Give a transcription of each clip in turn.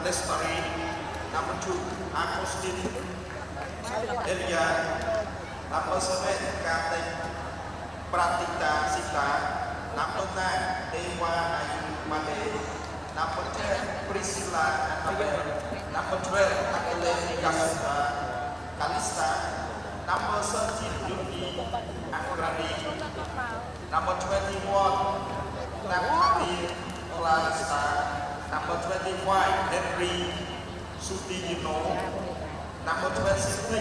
Lestari. Number 2, Agustin Elia. Number 7, Katik Pratita Sita. Number 9, Dewa Ayu Made. Number 10, Priscilla Annabel. Number 12, Adelaide Kalista. Number 13, Yuki Angrani. Number 21, Nathani Clarista. Number 25, Henry Sutiyuno. Number 26,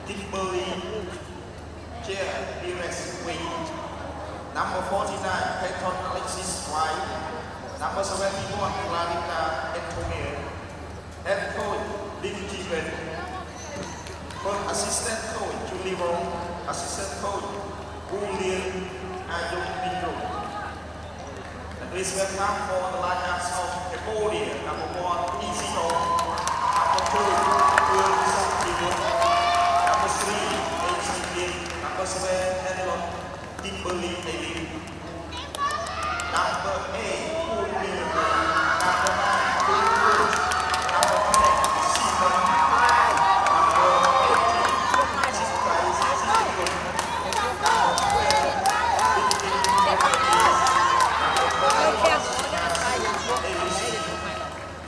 Kimberly Chair Pires Wing. Number 49, Peyton Alexis White. Number 71, Clarita Antonio. Head coach, Lim Jiben. Assistant coach, Julie Bóng. Assistant coach, William Ayung Pindro. And please welcome for the lineups of Cambodia. Number 1, Easy Dong. Number 2, Cung, Number 3, H. Number 7, Henlon Kimberly Daly. Number 8, Cung. Number 9, Cung. Number 10, Simon. Number 18, Jessica Isigun. Number 12,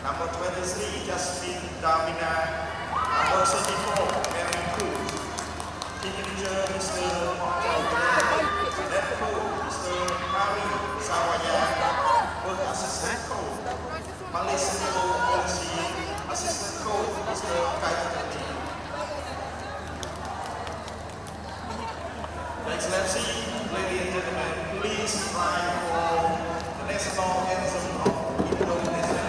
Number 23, Jasmine Davina. Number 34, Mary Cruz. Signature, Mr. Head coach, Mr. Harry Sawaya. Work assistant coach, Malaysian Policy. Assistant coach, Mr. Kaitani. Excellency, ladies and gentlemen, please rise for the national anthem of Indonesia.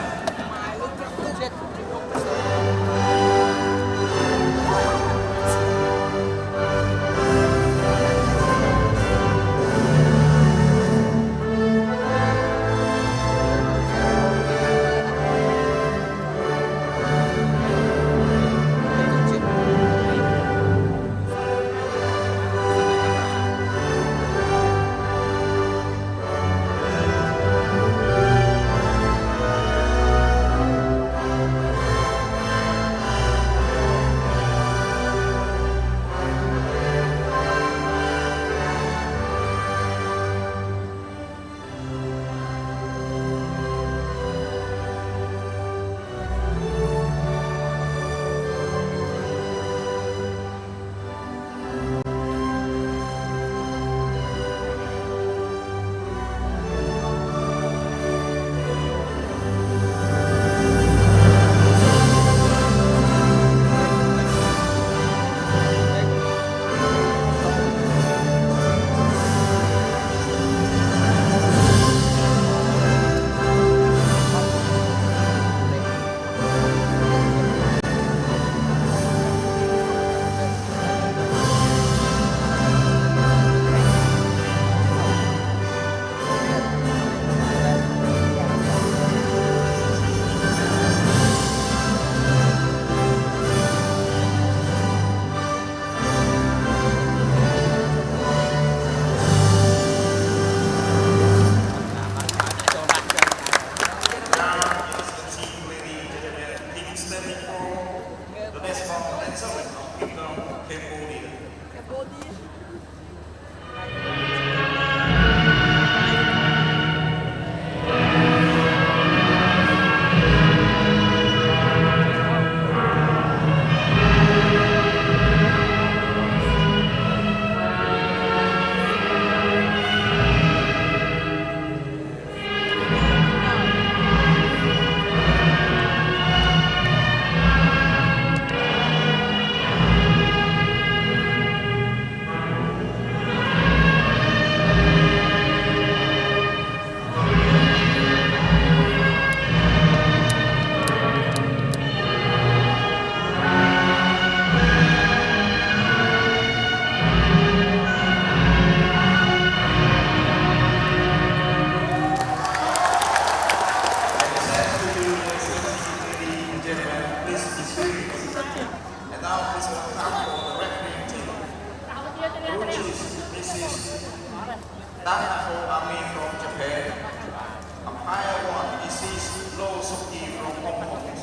Umpire 1, this is Low Suki from Hong Kong.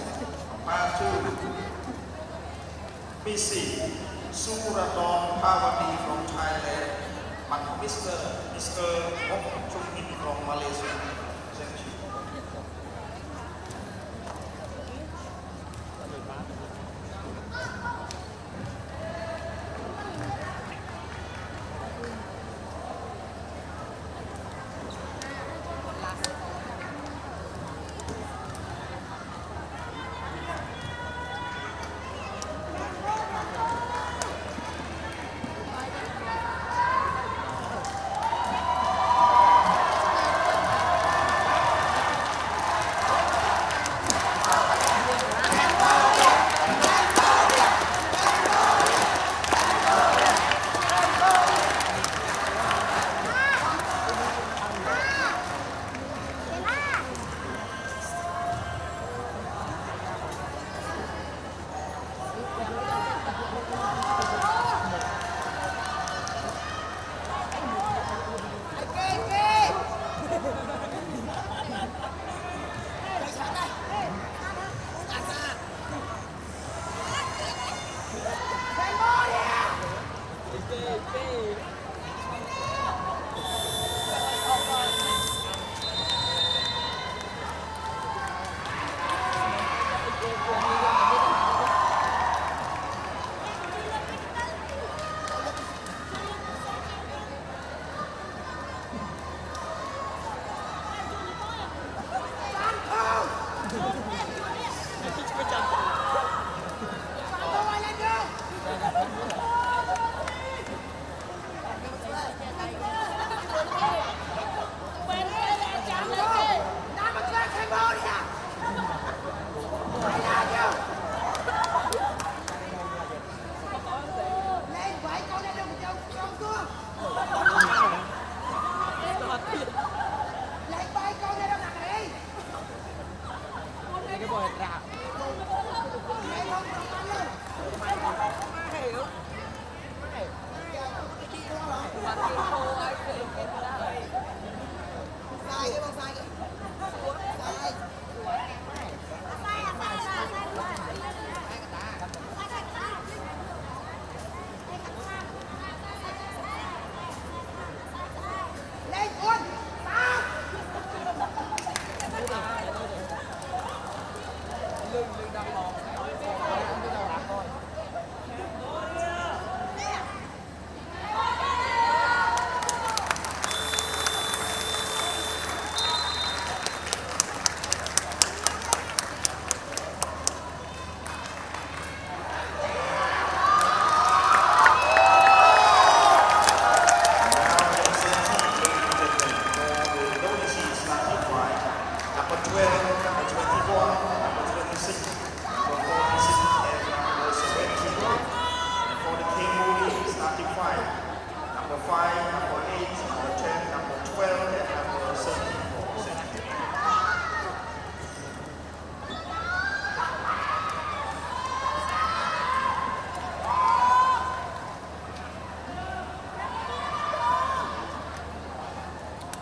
Missy Suratong Pawati from Thailand, but Mr. Bóng from Malaysia. Thank you.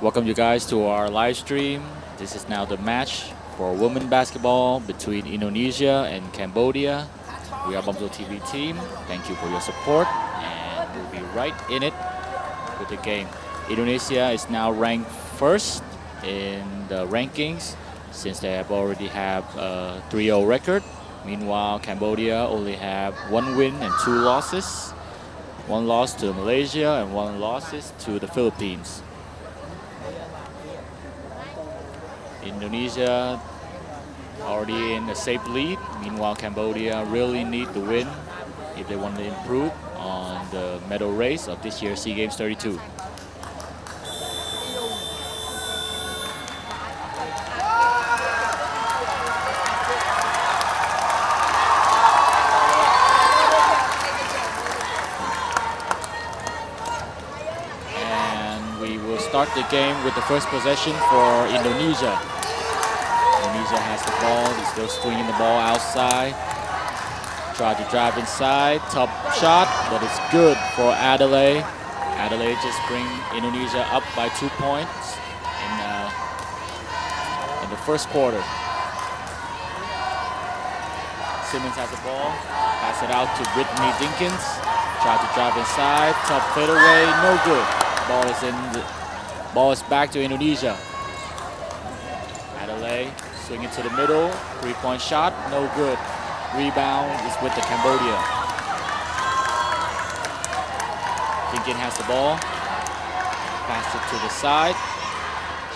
Welcome you guys to our live stream. This is now the match for women basketball between Indonesia and Cambodia. We are Bongro TV team. Thank you for your support, and we'll be right in it with the game. Indonesia is now ranked first in the rankings since they have already have a 3-0 record. Meanwhile, Cambodia only have 1 win and 2 losses. 1 loss to Malaysia and 1 loss to the Philippines. Indonesia already in a safe lead. Meanwhile, Cambodia really need to win if they want to improve on the medal race of this year's SEA Games 32. And we will start the game with the first possession for Indonesia. Indonesia has the ball. He's still swinging the ball outside. Try to drive inside. Top shot, but it's good for Adelaide. Adelaide just bring Indonesia up by 2 points in the first quarter. Simmons has the ball. Pass it out to Brittany Dinkins. Try to drive inside. Tough fadeaway. No good. Ball is in. Ball is back to Indonesia. Adelaide swing it to the middle. 3-point shot. No good. Rebound is with the Cambodia. Dinkin has the ball. Pass it to the side.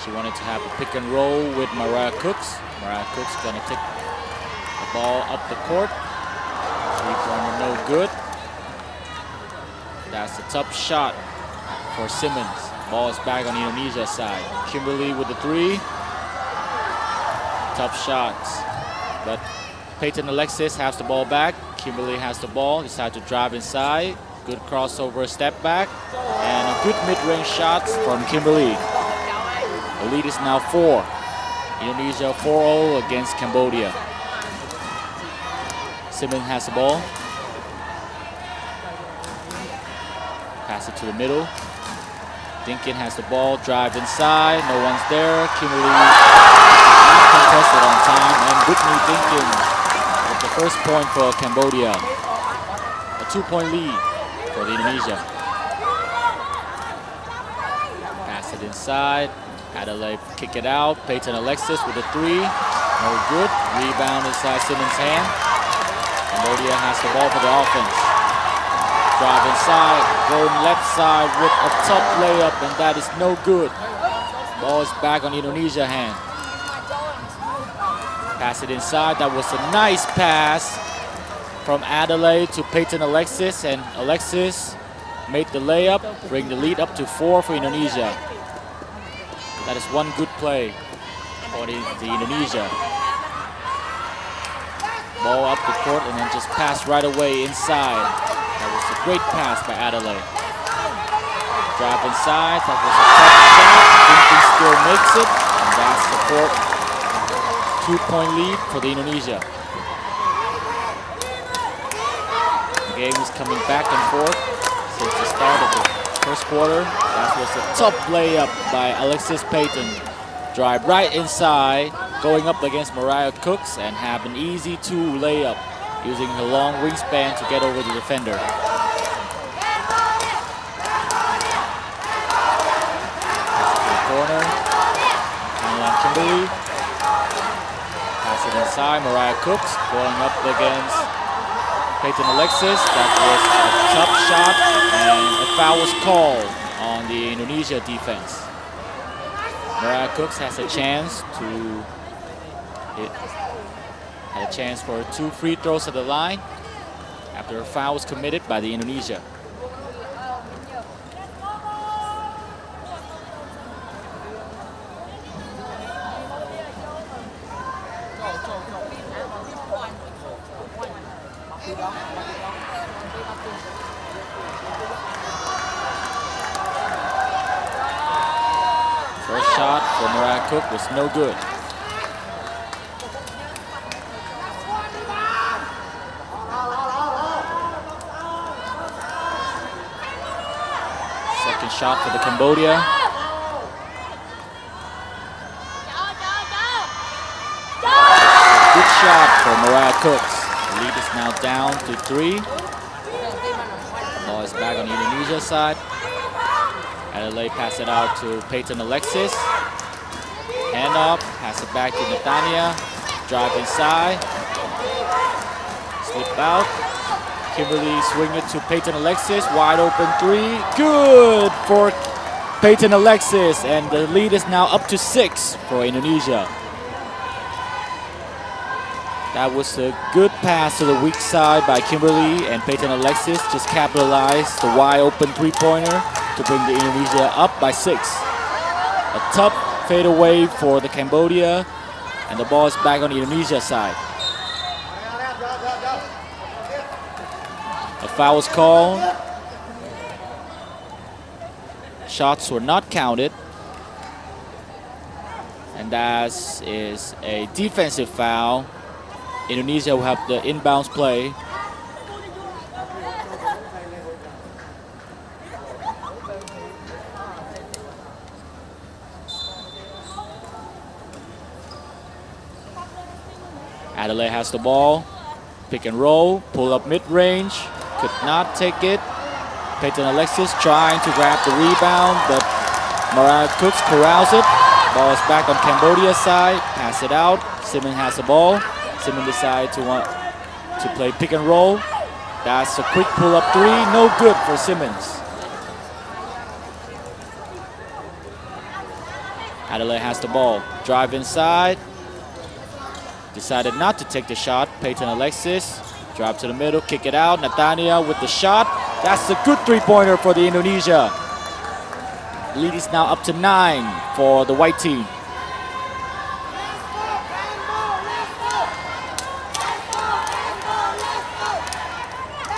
She wanted to have a pick and roll with Mariah Cooks. Mariah Cooks gonna take the ball up the court. 3-pointer no good. That's a tough shot for Simmons. Ball is back on Indonesia's side. Kimberly with the 3. Tough shots. But Peyton Alexis has the ball back. Kimberly has the ball. Decide to drive inside. Good crossover, step back. And a good mid-range shot from Kimberly. The lead is now 4. Indonesia 4-0 against Cambodia. Simmons has the ball. Pass it to the middle. Dinkin has the ball, drive inside, no one's there. Kimberly not contested on time, and Brittany Dinkin with the first point for Cambodia. A 2-point lead for the Indonesia. Pass it inside. Adelaide kick it out. Peyton Alexis with a 3. No good. Rebound inside Simmons' hand. Cambodia has the ball for the offense. Drive inside. Going left side with a tough layup, and that is no good. Ball is back on Indonesia hand. Pass it inside. That was a nice pass from Adelaide to Peyton Alexis, and Alexis made the layup, bring the lead up to 4 for Indonesia. That is one good play for the Indonesia. Ball up the court and then just pass right away inside. That was a great pass by Adelaide. Drive inside, that was a tough shot. Dinkin still makes it, and that's the 2-point lead for the Indonesia. The game is coming back and forth since the start of the first quarter. That was a tough layup by Alexis Peyton. Drive right inside, going up against Mariah Cooks, and have an easy 2 layup using her long wingspan to get over the defender. Corner, Kimberly. Pass it inside, Mariah Cooks going up against Peyton Alexis. That was a tough shot, and a foul was called on the Indonesia defense. Mariah Cooks has a chance to had a chance for 2 free throws at the line after a foul was committed by the Indonesia. First shot for Mariah Cook was no good. Second shot for the Cambodia. Good shot for Mariah Cooks. The lead is now down to 3. Ball is back on the Indonesia side. Adelaide pass it out to Peyton Alexis. Hand up, pass it back to Natania. Drive inside. Slip out. Kimberly swing it to Peyton Alexis. Wide open 3. Good for Peyton Alexis. And the lead is now up to 6 for Indonesia. That was a good pass to the weak side by Kimberly, and Peyton Alexis just capitalized the wide open 3-pointer to bring the Indonesia up by 6. A tough fadeaway for the Cambodia, and the ball is back on the Indonesia side. A foul was called. Shots were not counted. And that is a defensive foul. Indonesia will have the inbounds play. Adelaide has the ball. Pick and roll, pull up mid-range, could not take it. Peyton Alexis trying to grab the rebound, but Mariah Cooks corrals it. Ball is back on Cambodia's side, pass it out. Simmons has the ball. Simmons decides to play pick and roll. That's a quick pull-up three, no good for Simmons. Adelaide has the ball, drive inside. Decided not to take the shot. Peyton Alexis, drive to the middle, kick it out. Nathania with the shot. That's a good three-pointer for the Indonesia. Lead is now up to 9 for the white team.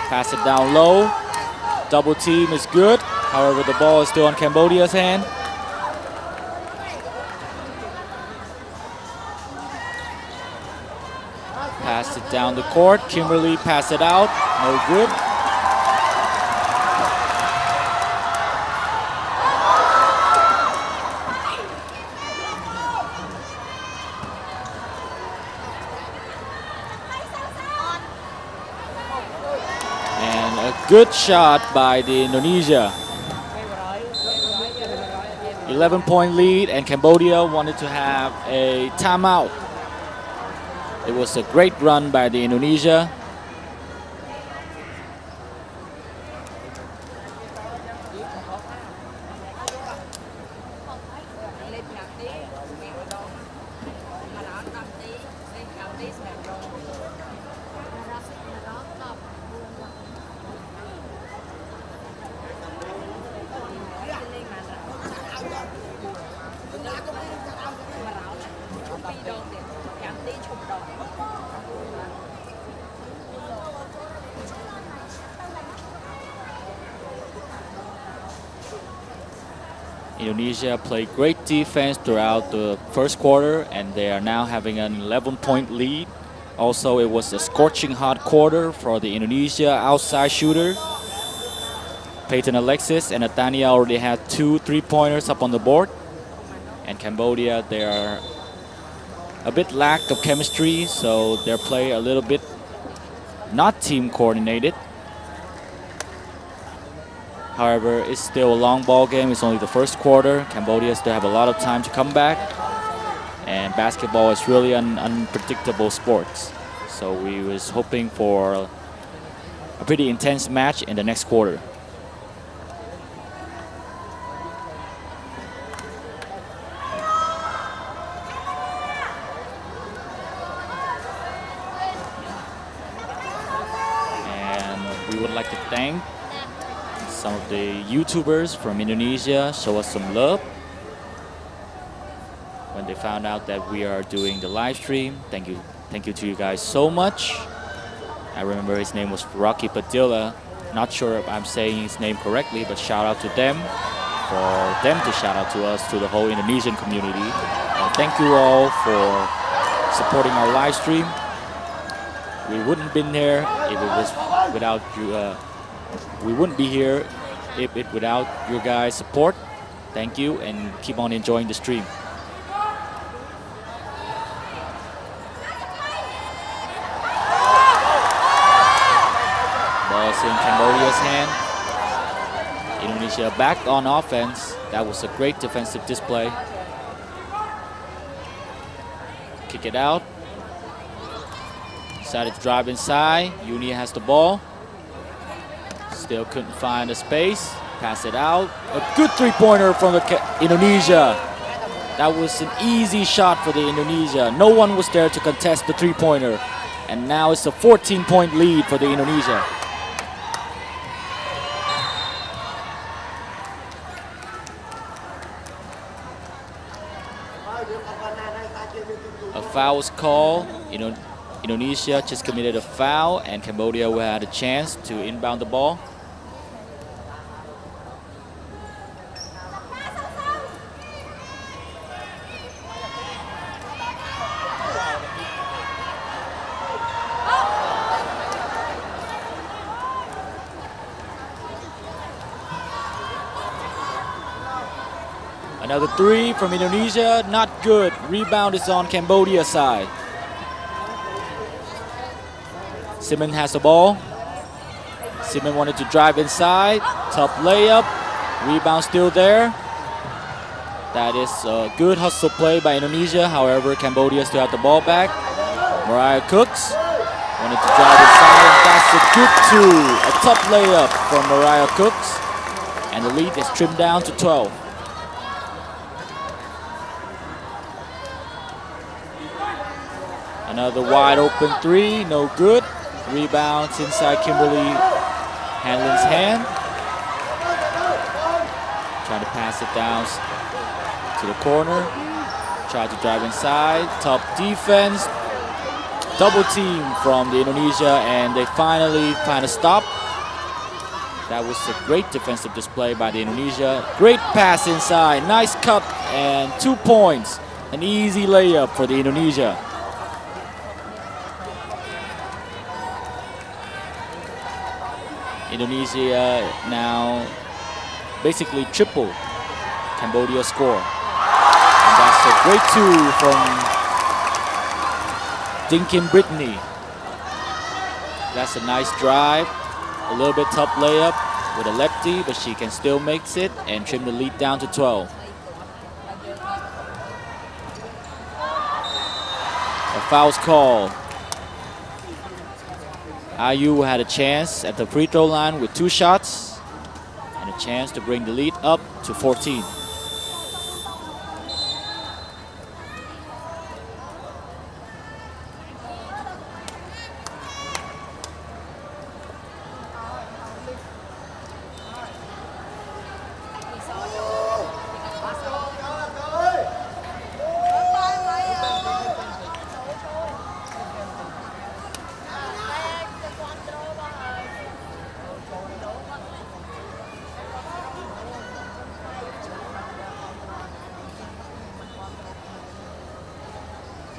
Pass it down low. Double team is good. However, the ball is still on Cambodia's hand. Pass it down the court. Kimberly pass it out. No good. And a good shot by the Indonesia. 11-point lead, and Cambodia wanted to have a timeout. It was a great run by the Indonesia. Indonesia played great defense throughout the first quarter, and they are now having an 11-point lead. Also, it was a scorching hot quarter for the Indonesia outside shooter. Peyton Alexis and Nathania already had 2 3-pointers up on the board. And Cambodia, they are a bit lack of chemistry, so their play a little bit not team coordinated. However, it's still a long ball game. It's only the first quarter. Cambodia still have a lot of time to come back. And basketball is really an unpredictable sport. So we was hoping for a pretty intense match in the next quarter. And we would like to thank some of the YouTubers from Indonesia show us some love when they found out that we are doing the live stream. Thank you to you guys so much. I remember his name was Rocky Padilla. Not sure if I'm saying his name correctly, but shout out to them for them to shout out to us, to the whole Indonesian community. And thank you all for supporting our live stream. We wouldn't have been here if it was without you. We wouldn't be here if it without your guys' support. Thank you, and keep on enjoying the stream. Ball's in Cambodia's hand. Indonesia back on offense. That was a great defensive display. Kick it out. Decided to drive inside. Uni has the ball. Still couldn't find a space. Pass it out. A good three-pointer from the Indonesia. That was an easy shot for the Indonesia. No one was there to contest the three-pointer. And now it's a 14-point lead for the Indonesia. A foul was called. Indonesia just committed a foul, and Cambodia will have a chance to inbound the ball. Another three from Indonesia, not good. Rebound is on Cambodia's side. Simon has the ball. Simon wanted to drive inside. Top layup. Rebound still there. That is a good hustle play by Indonesia. However, Cambodia still have the ball back. Mariah Cooks wanted to drive inside, and that's a good two. A top layup from Mariah Cooks. And the lead is trimmed down to 12. Another wide open three, no good. Rebounds inside Kimberly Hanlon's hand. Trying to pass it down to the corner. Tried to drive inside. Top defense. Double team from the Indonesia, and they finally find a stop. That was a great defensive display by the Indonesia. Great pass inside. Nice cut and 2 points. An easy layup for the Indonesia. Indonesia now basically triple Cambodia's score. And that's a great two from Dinkin Brittany. That's a nice drive. A little bit top layup with a lefty, but she can still make it and trim the lead down to 12. A foul's called. IU had a chance at the free throw line with 2 shots and a chance to bring the lead up to 14.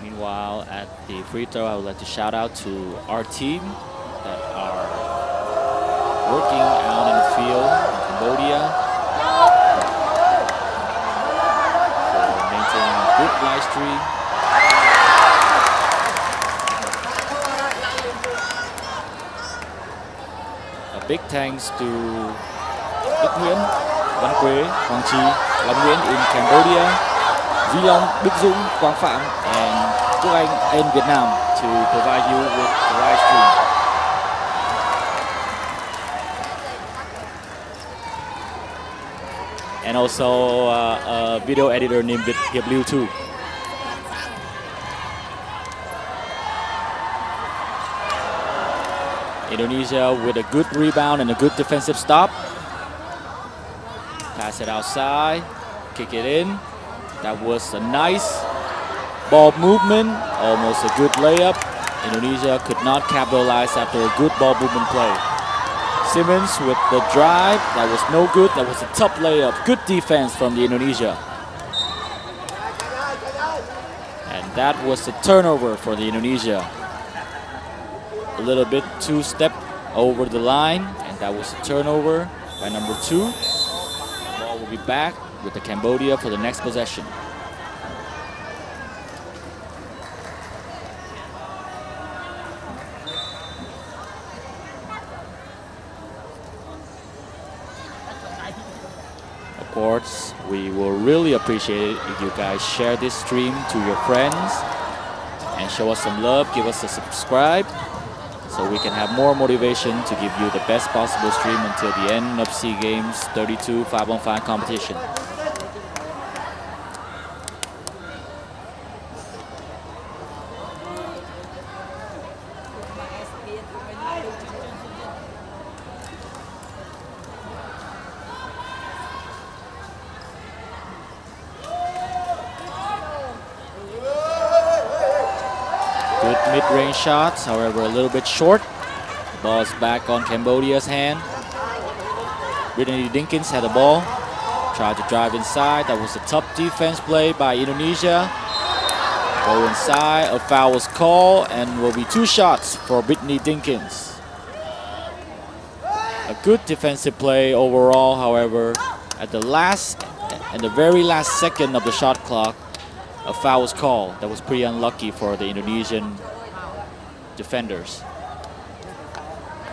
Meanwhile, at the free throw, I would like to shout out to our team that are working out in the field in Cambodia for maintaining a good live stream. A big thanks to Đức Nguyễn, Văn Quế, Hoàng Trì, Long Nguyễn in Cambodia, Duy Long, Đức Dũng, Quang Phạm, and Quốc Anh in Vietnam to provide you with the live stream. And also a video editor named Hiệp Lưu too. Indonesia with a good rebound and a good defensive stop. Pass it outside, kick it in. That was a nice ball movement, almost a good layup. Indonesia could not capitalize after a good ball movement play. Simmons with the drive, that was no good. That was a top layup. Good defense from the Indonesia. And that was a turnover for the Indonesia. A little bit two-step over the line, and that was a turnover by number 2. The ball will be back with the Cambodia for the next possession. Of course, we will really appreciate it if you guys share this stream to your friends and show us some love, give us a subscribe, so we can have more motivation to give you the best possible stream until the end of SEA Games 32 5-on-5 competition. Good mid-range shots, however a little bit short. The ball is back on Cambodia's hand. Brittany Dinkins had the ball. Tried to drive inside. That was a top defense play by Indonesia. Go inside, a foul was called, and will be 2 shots for Brittany Dinkins. A good defensive play overall, however, at the very last second of the shot clock, a foul was called. That was pretty unlucky for the Indonesian defenders.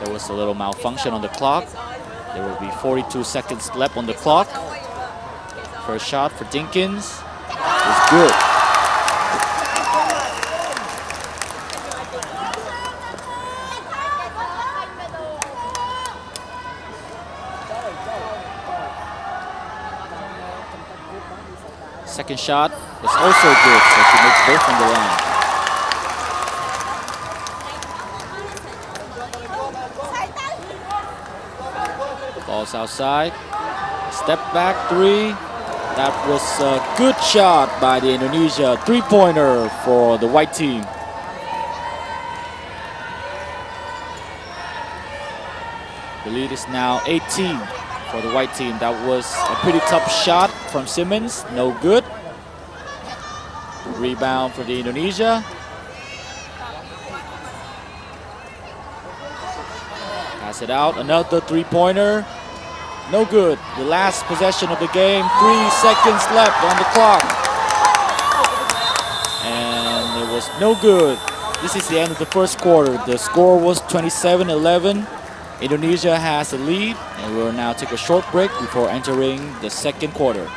There was a little malfunction on the clock. There will be 42 seconds left on the clock. First shot for Dinkins is good. Second shot was also good, so she makes both on the line. Ball's outside. Step back three. That was a good shot by the Indonesia. Three-pointer for the white team. The lead is now 18 for the white team. That was a pretty tough shot from Simmons. No good. Rebound for the Indonesia. Pass it out. Another three-pointer. No good. The last possession of the game. 3 seconds left on the clock. And it was no good. This is the end of the first quarter. The score was 27-11. Indonesia has a lead, and we'll now take a short break before entering the second quarter.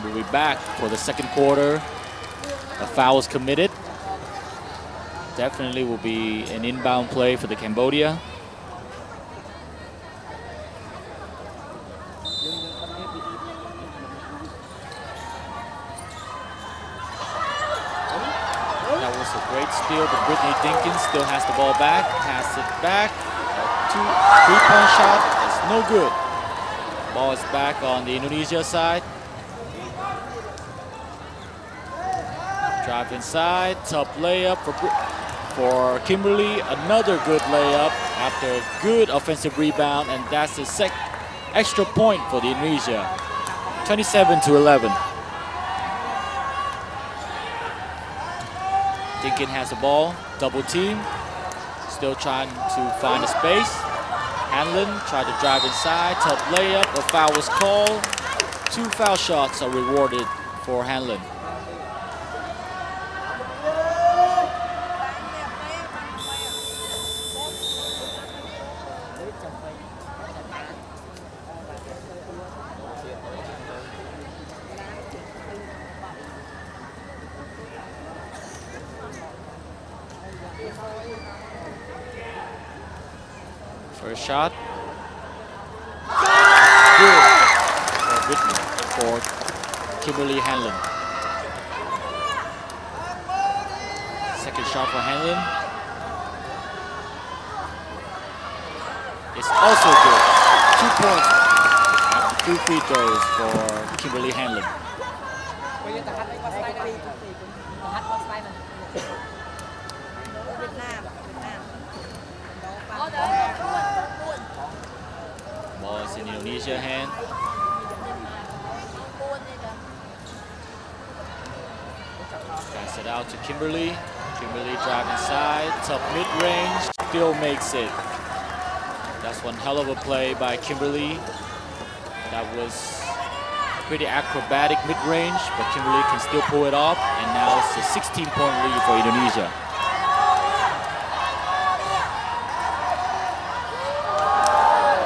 We'll be back for the second quarter. A foul is committed. Definitely will be an inbound play for the Cambodia. That was a great steal, but Brittany Dinkins still has the ball back. Pass it back. A three-point shot is no good. Ball is back on the Indonesia side. Drive inside, tough layup for Kimberly. Another good layup after a good offensive rebound, and that's the extra point for the Indonesia. 27-11. Dinkin has the ball, double team. Still trying to find a space. Hanlon tried to drive inside, tough layup, a foul was called. 2 foul shots are rewarded for Hanlon. First shot. Good for Whitney, for Kimberly Hanlon. Second shot for Hanlon. It's also good. 2 points after 2 free throws for Kimberly Hanlon. Ball is in Indonesia hand. Pass it out to Kimberly. Kimberly drive inside, tough mid-range, still makes it. That's one hell of a play by Kimberly. That was pretty acrobatic mid-range, but Kimberly can still pull it off, and now it's a 16-point lead for Indonesia.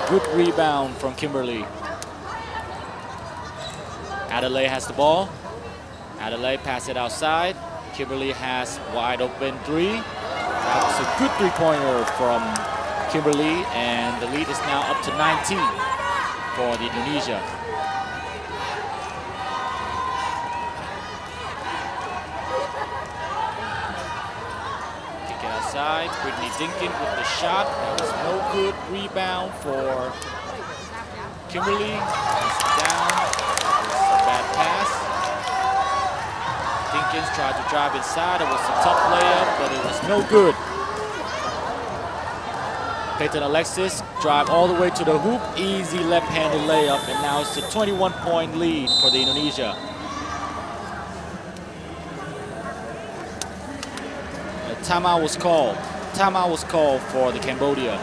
Good rebound from Kimberly. Adelaide has the ball. Adelaide pass it outside. Kimberly has wide open 3. That was a good 3-pointer from Kimberly, and the lead is now up to 19 for the Indonesia. Kick it outside. Brittany Dinkin with the shot. That was no good. Rebound for Kimberly. It's down. It's a bad pass. Dinkins tried to drive inside. It was a tough layup, but it was no good. Peyton Alexis drive all the way to the hoop. Easy left-handed layup, and now it's a 21-point lead for the Indonesia. A timeout was called. Timeout was called for the Cambodia.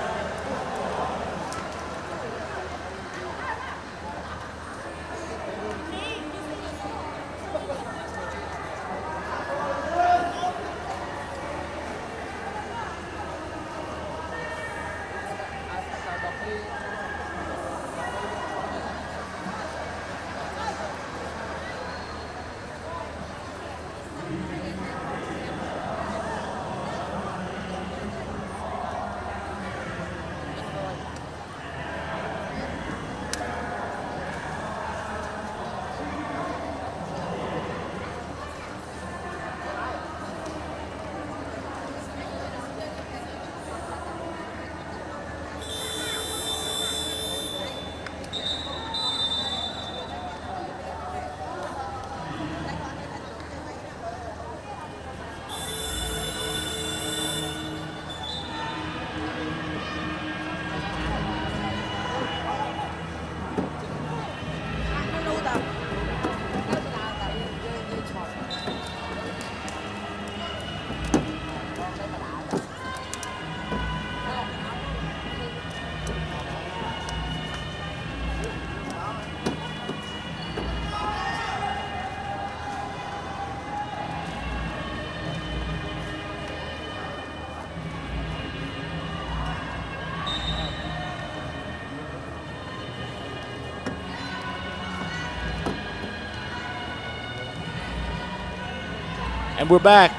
And we're back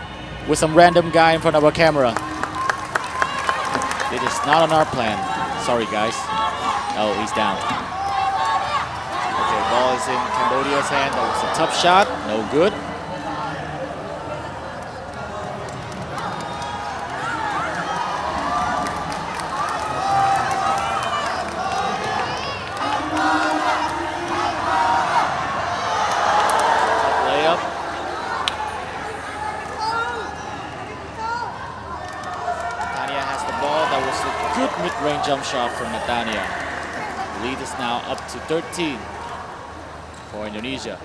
with some random guy in front of our camera. It is not on our plan. Sorry, guys. Oh, he's down. Okay, ball is in Cambodia's hand. That was a tough shot. No good. Mid-range jump shot from Natania. The lead is now up to 13 for Indonesia.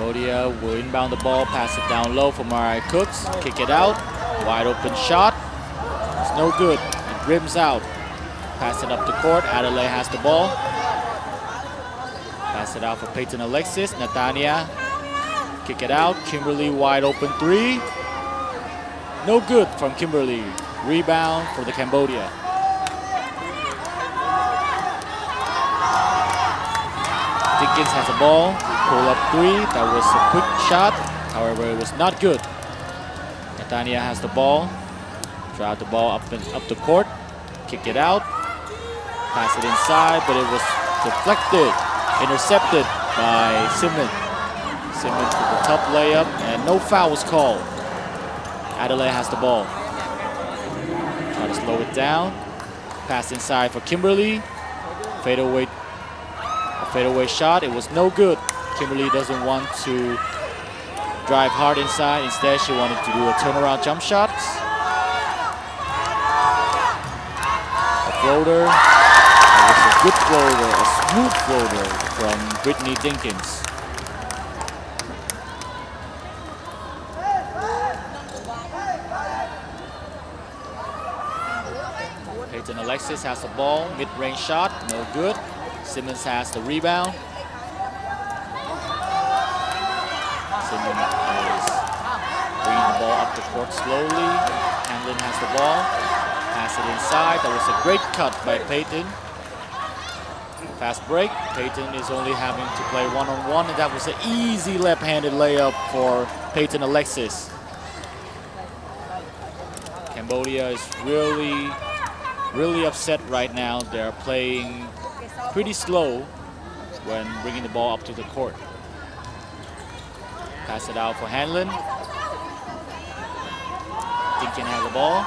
Cambodia will inbound the ball, pass it down low for Mariah Cooks, kick it out, wide open shot, it's no good, it rims out. Pass it up the court, Adelaide has the ball. Pass it out for Peyton Alexis, Natania, kick it out, Kimberly wide open three. No good from Kimberly, rebound for the Cambodia. Dinkins has the ball, pull up three, that was a quick shot, however it was not good. Natania has the ball, drive the ball up the court, kick it out, pass it inside, but it was deflected, intercepted by Simmons. Simmons with the tough layup, and no foul was called. Adelaide has the ball. Try to slow it down, pass inside for Kimberly, fadeaway shot, it was no good. Kimberly doesn't want to drive hard inside, instead she wanted to do a turnaround jump shot. A floater, it was a good floater, a smooth floater from Brittany Dinkins. Peyton Alexis has the ball, mid-range shot, no good. Simmons has the rebound. Simmons is bringing the ball up the court slowly. Hamlin has the ball. Pass it inside. That was a great cut by Peyton. Fast break. Peyton is only having to play one-on-one, and that was an easy left-handed layup for Peyton Alexis. Cambodia is really upset right now. They're playing pretty slow when bringing the ball up to the court. Pass it out for Hanlon. Dinkin has the ball.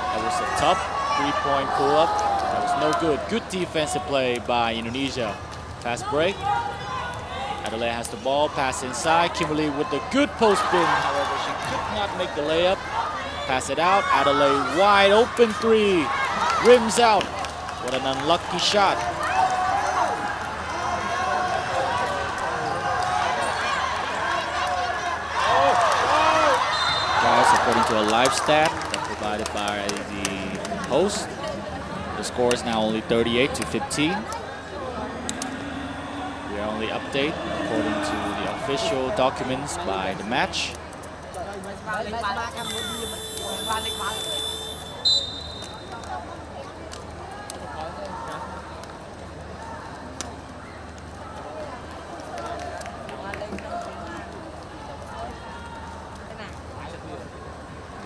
That was a tough three-point pull-up. That was no good. Good defensive play by Indonesia. Fast break. Adelaide has the ball. Pass inside. Kimberly with the good post spin. However, she could not make the layup. Pass it out. Adelaide wide open three. Rims out. What an unlucky shot. Guys, according to a live stat provided by the host, the score is now only 38-15. We are only update according to the official documents by the match.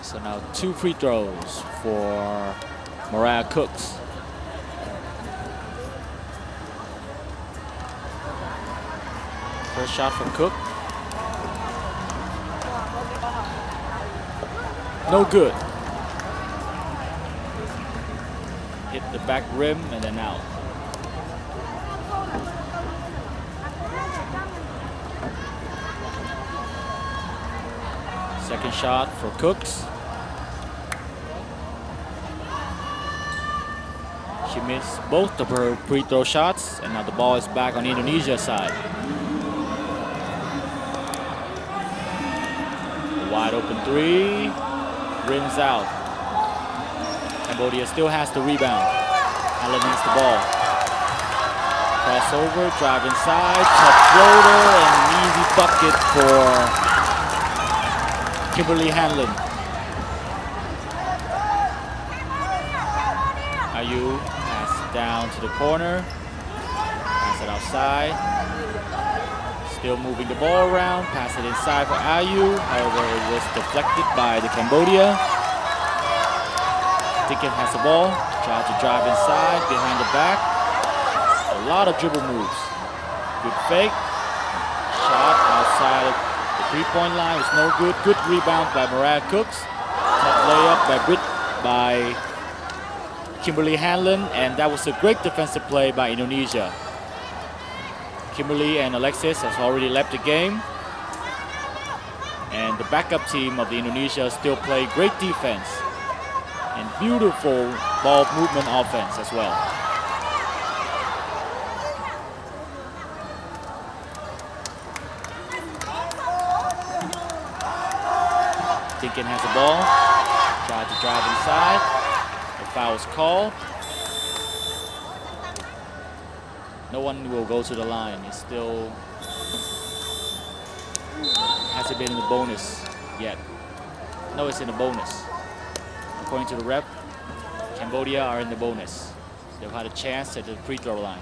So now 2 free throws for Mariah Cooks. First shot from Cook. No good. Hit the back rim and then out. Second shot for Cooks. She missed both of her free throw shots, and now the ball is back on Indonesia's side. A wide open three, rims out. Cambodia still has the rebound. Allen needs the ball. Crossover, drive inside, tough floater, and an easy bucket for Kimberly Hanlon. Ayu pass it down to the corner. Pass it outside. Still moving the ball around. Pass it inside for Ayu. However, it was deflected by the Cambodia. Dinkin has the ball. Try to drive inside, behind the back. A lot of dribble moves. Good fake. Shot outside of the three-point line was no good. Good rebound by Mariah Cooks. Tough layup by Kimberly Hanlon, and that was a great defensive play by Indonesia. Kimberly and Alexis has already left the game, and the backup team of the Indonesia still play great defense and beautiful ball movement offense as well. Dinkin has the ball. Tried to drive inside. The foul is called. No one will go to the line. It's still hasn't been in the bonus yet. No, it's in the bonus. According to the rep, Cambodia are in the bonus. They've had a chance at the free throw line.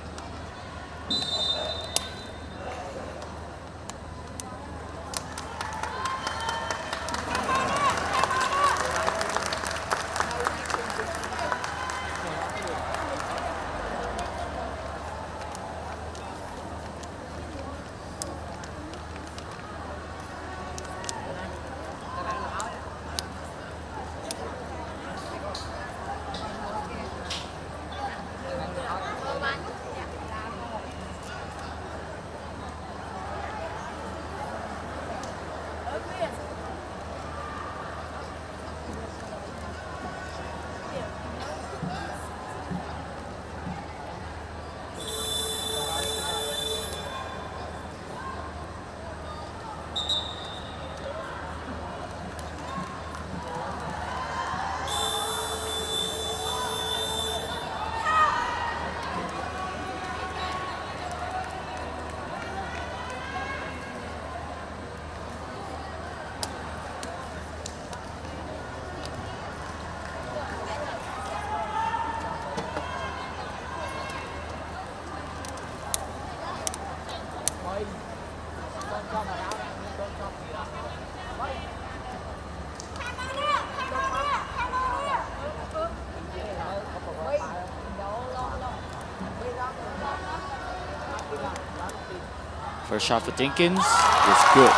First shot for Dinkins was good.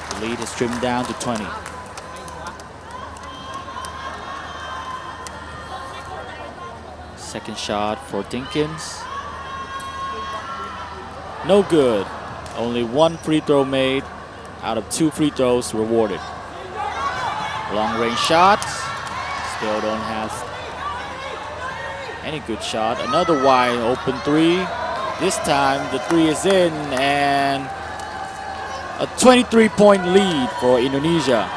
The lead has trimmed down to 20. Second shot for Dinkins. No good. Only one free throw made out of 2 free throws rewarded. Long range shot. Still don't have any good shot. Another wide open 3. This time the 3 is in, and a 23-point lead for Indonesia.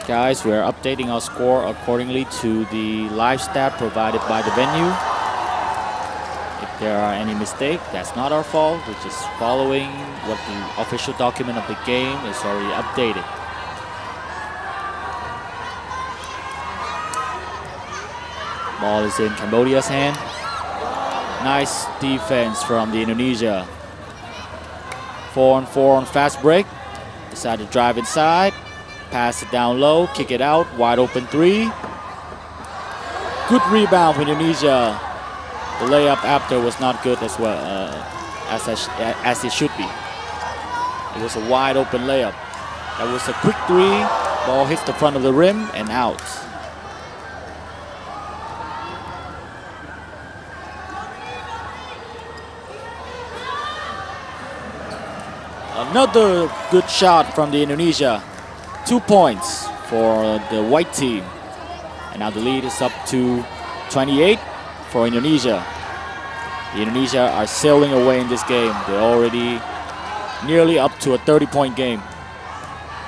Guys, we are updating our score accordingly to the live stat provided by the venue. If there are any mistakes, that's not our fault. We're just following what the official document of the game is already updated. Ball is in Cambodia's hand. Nice defense from the Indonesia. 4-on-4 on fast break. Decided to drive inside. Pass it down low, kick it out, wide open 3. Good rebound for Indonesia. The layup after was not good as well, as it should be. It was a wide open layup. That was a quick 3. Ball hits the front of the rim and out. Another good shot from the Indonesia. 2 points for the white team. And now the lead is up to 28 for Indonesia. The Indonesia are sailing away in this game. They're already nearly up to a 30-point game.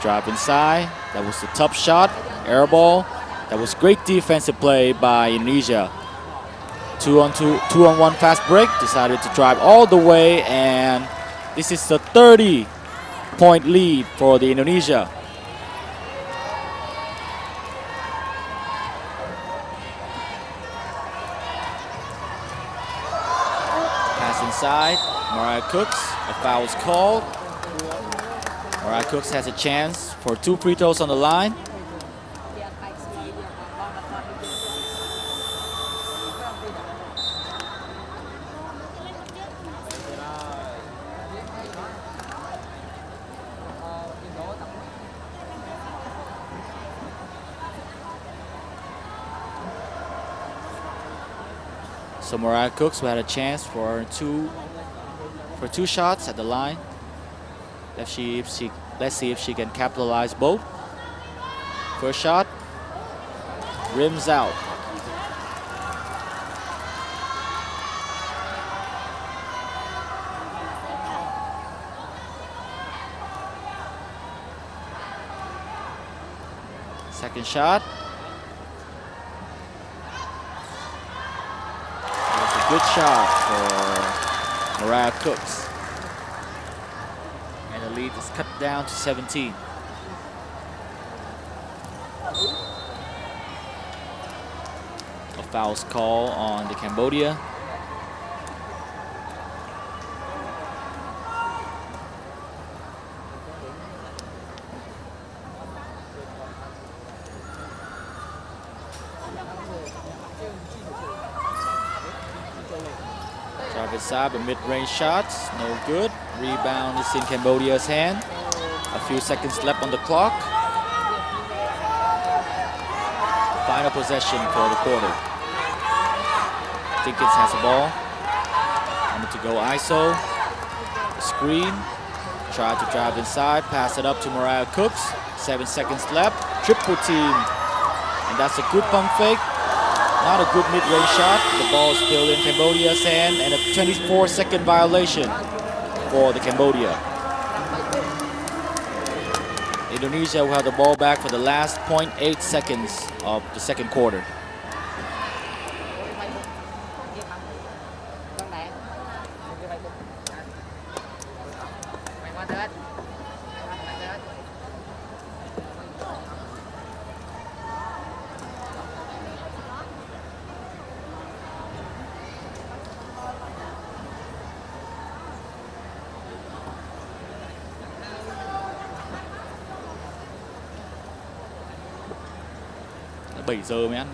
Drive inside. That was a tough shot. Air ball. That was great defensive play by Indonesia. 2-on-1 fast break. Decided to drive all the way, and this is the 30-point lead for the Indonesia. Inside, Mariah Cooks, a foul is called. Mariah Cooks has a chance for 2 free throws on the line. So Mariah Cooks, who had a chance for two shots at the line. Let's see if she can capitalize both. First shot, rims out. Second shot. It was a good shot for Mariah Cooks. And the lead is cut down to 17. A foul's call on the Cambodia. Side, a mid-range shot, no good. Rebound is in Cambodia's hand. A few seconds left on the clock. Final possession for the quarter. Dinkins has the ball. Wanted to go ISO. Screen. Tried to drive inside. Pass it up to Mariah Cooks. 7 seconds left. Triple team. And that's a good pump fake. Not a good mid-range shot. The ball is still in Cambodia's hand, and a 24-second violation for the Cambodia. Indonesia will have the ball back for the last 0.8 seconds of the second quarter. Đã 7 giờ mới ăn.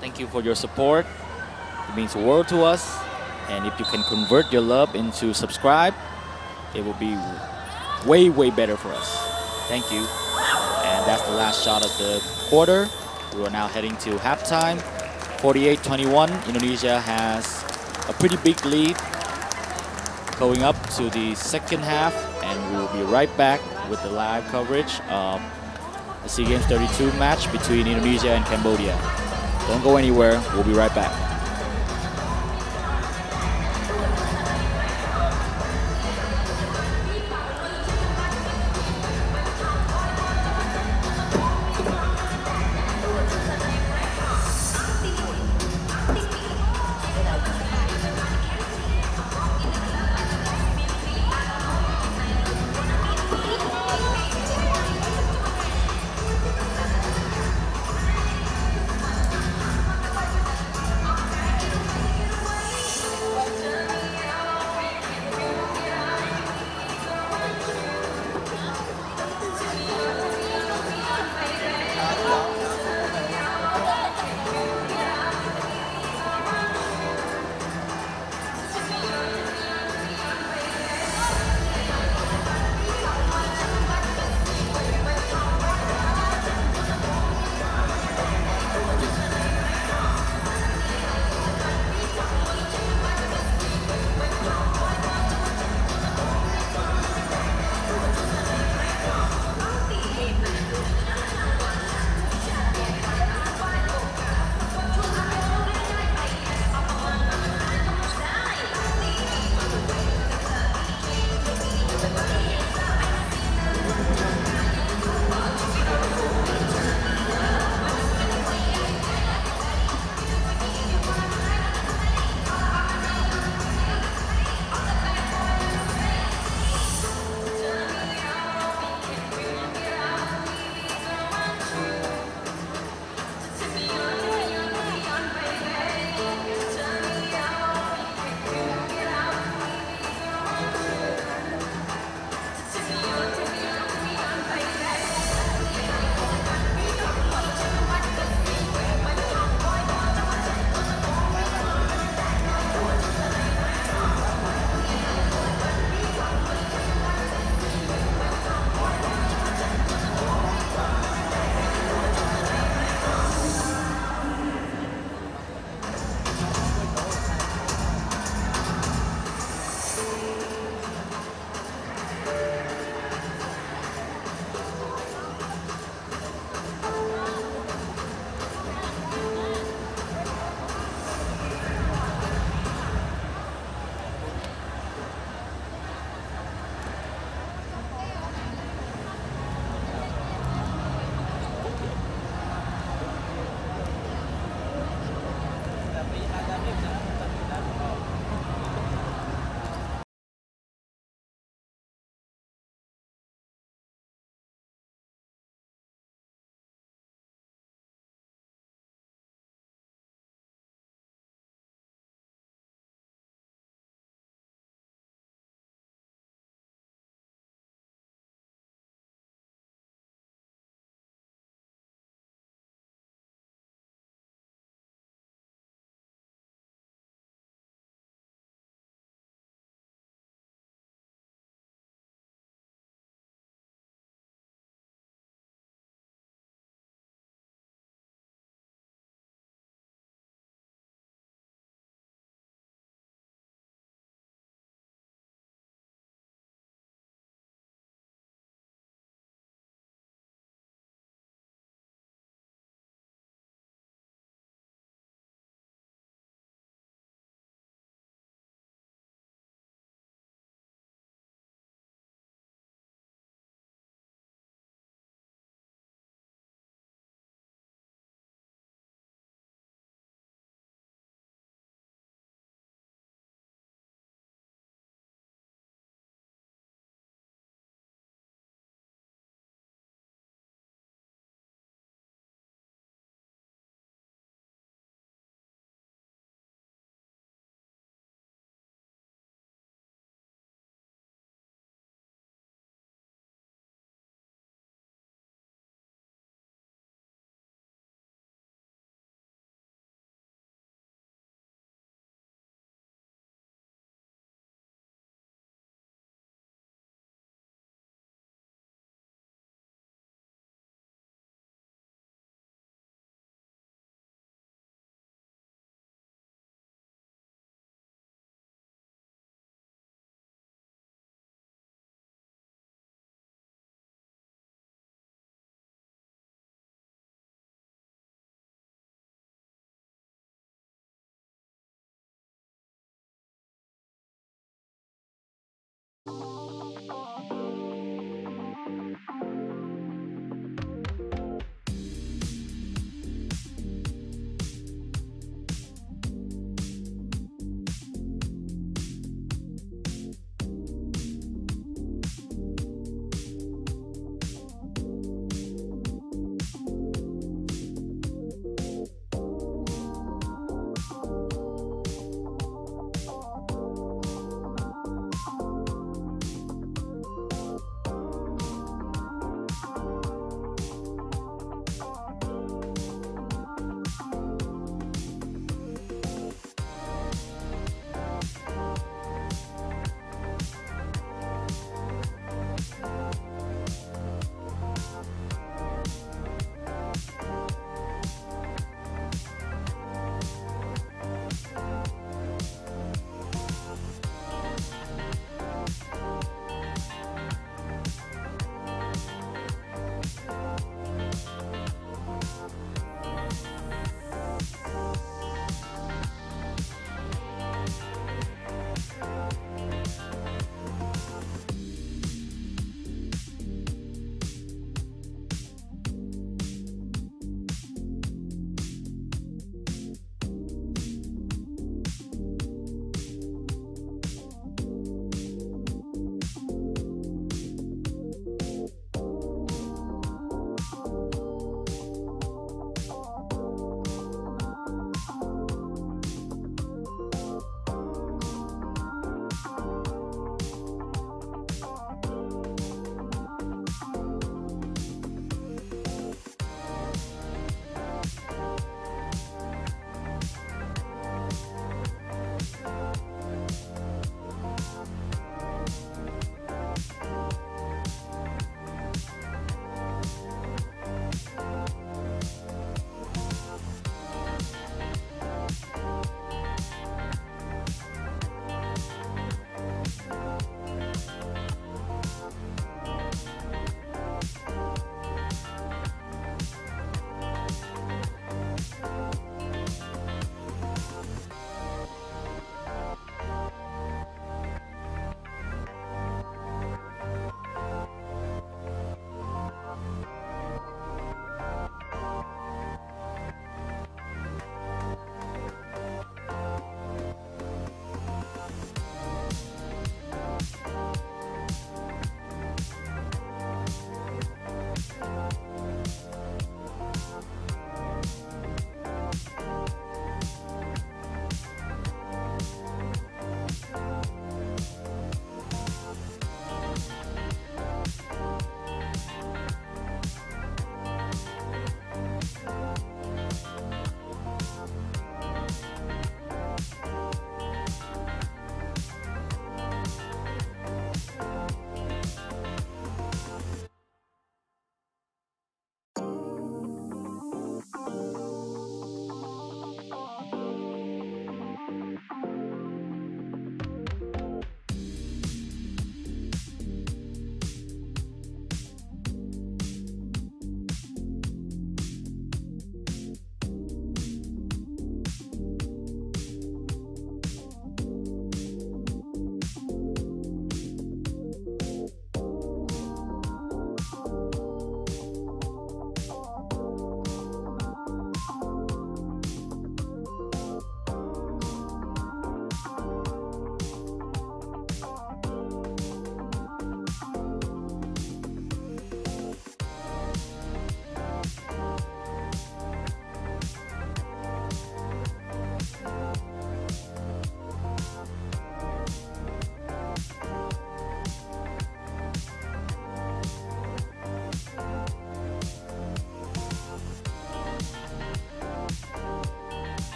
Thank you for your support. It means the world to us. And if you can convert your love into subscribe, it will be way, way better for us. Thank you. And that's the last shot of the quarter. We are now heading to halftime. 48-21. Indonesia has a pretty big lead going up to the second half. And we will be right back with the live coverage of the SEA Games 32 match between Indonesia and Cambodia. Don't go anywhere. We'll be right back.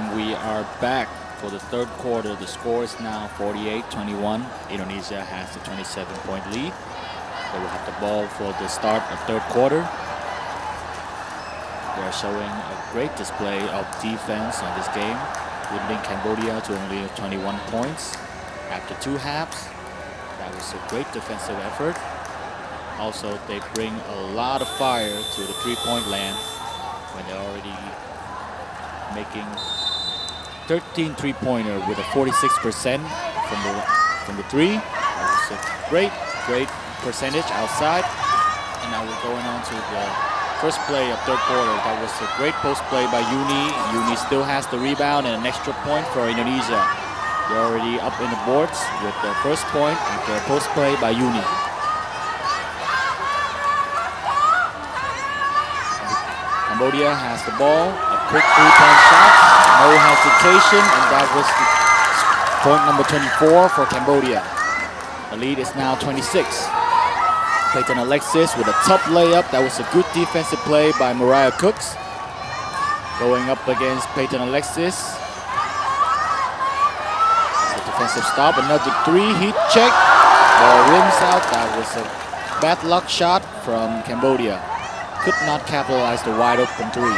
And we are back for the third quarter. The score is now 48-21. Indonesia has the 27-point lead. They will have the ball for the start of third quarter. They are showing a great display of defense on this game, limiting Cambodia to only 21 points after 2 halves. That was a great defensive effort. Also, they bring a lot of fire to the three-point land when they're already making 13 three-pointer with a 46% from the three. That was a great percentage outside. And now we're going on to the first play of third quarter. That was a great post play by Uni. Uni still has the rebound and an extra point for Indonesia. They're already up in the boards with the first point after a post play by Uni. Cambodia has the ball, a quick three-point shot, no hesitation, and that was point number 24 for Cambodia. The lead is now 26. Peyton Alexis with a tough layup. That was a good defensive play by Mariah Cooks. Going up against Peyton Alexis. The defensive stop, another three, heat check. Ball rims out. That was a bad luck shot from Cambodia. Could not capitalize the wide open three.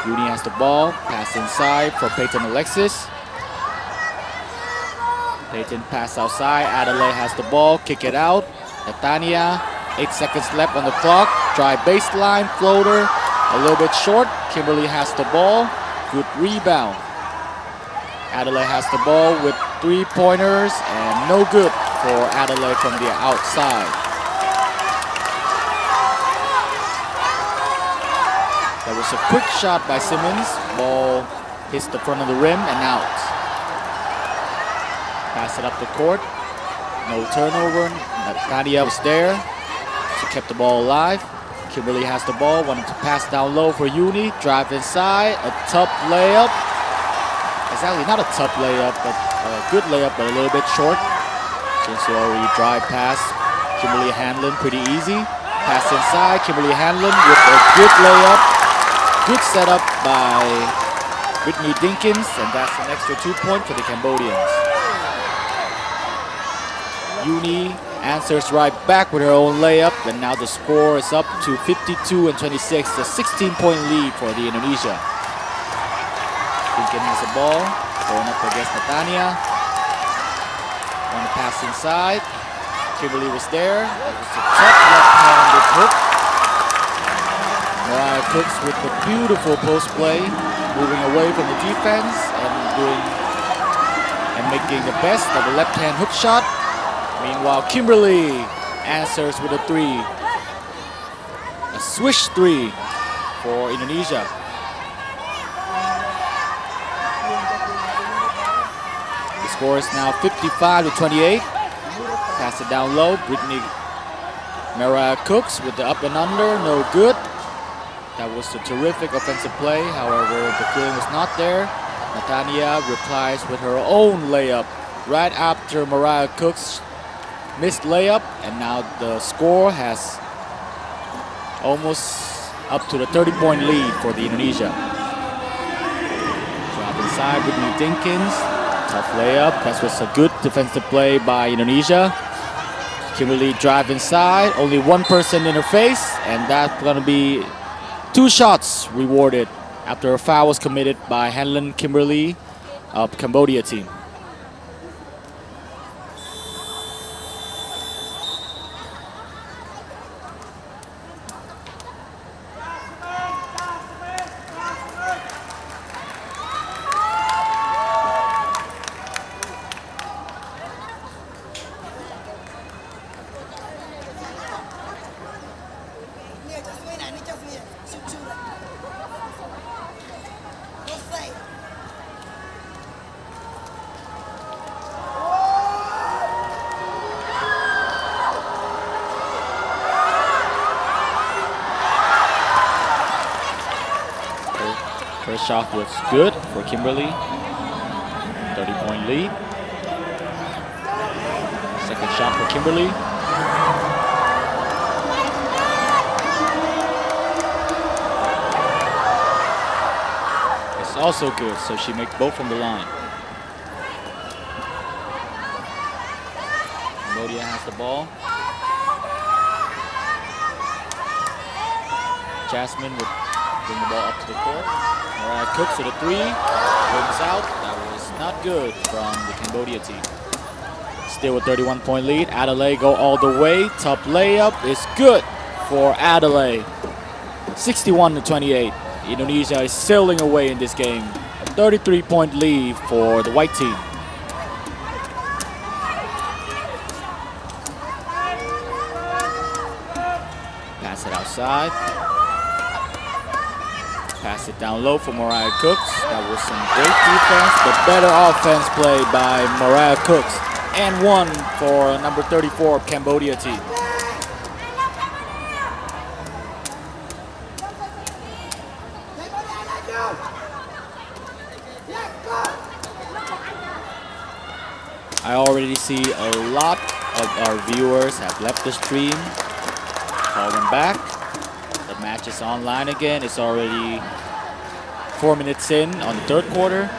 Uni has the ball, pass inside for Peyton Alexis. Peyton pass outside, Adelaide has the ball, kick it out. Netanya, 8 seconds left on the clock. Drive baseline, floater, a little bit short. Kimberly has the ball, good rebound. Adelaide has the ball with 3-pointers and no good for Adelaide from the outside. That was a quick shot by Simmons. Ball hits the front of the rim and out. Pass it up the court. No turnover. Nadia was there. She kept the ball alive. Kimberly has the ball. Wanted to pass down low for Uni. Drive inside. A tough layup. Exactly, not a tough layup, but a good layup, but a little bit short. Since you already drive past Kimberly Hanlon pretty easy. Pass inside. Kimberly Hanlon with a good layup. Good setup by Whitney Dinkins, and that's an extra 2-point for the Cambodians. Uni answers right back with her own layup, and now the score is up to 52-26, a 16-point lead for the Indonesia. Dinkin has the ball, going up against Netanya. Want to pass inside. Kimberly was there. That was a tough left-handed hook. Mariah Cooks with the beautiful post play, moving away from the defense and making the best of the left-hand hook shot. Meanwhile, Kimberly answers with a three. A swish three for Indonesia. The score is now 55-28. Pass it down low. Mariah Cooks with the up and under, no good. That was a terrific offensive play. However, the feeling was not there. Netanya replies with her own layup right after Mariah Cooks missed layup, and now the score has almost up to the 30-point lead for the Indonesia. Drop inside Whitney Dinkins. Tough layup. That was a good defensive play by Indonesia. Kimberly drive inside. Only one person in her face, and that's going to be 2 shots rewarded after a foul was committed by Hanlon Kimberly of Cambodia team. First shot was good for Kimberly. 30-point lead. Second shot for Kimberly. also good, so she makes both from the line. Cambodia has the ball. Jasmine would bring the ball up to the court. Mariah Cooks to the three. Rims out. That was not good from the Cambodia team. Still a 31-point lead. Adelaide go all the way. Top layup is good for Adelaide. 61-28. Indonesia is sailing away in this game. A 33-point lead for the white team. Pass it outside. Pass it down low for Mariah Cooks. That was some great defense, but better offense play by Mariah Cooks. And one for number 34 of Cambodia team. I already see a lot of our viewers have left the stream. Call them back. The match is online again. It's already 4 minutes in on the third quarter.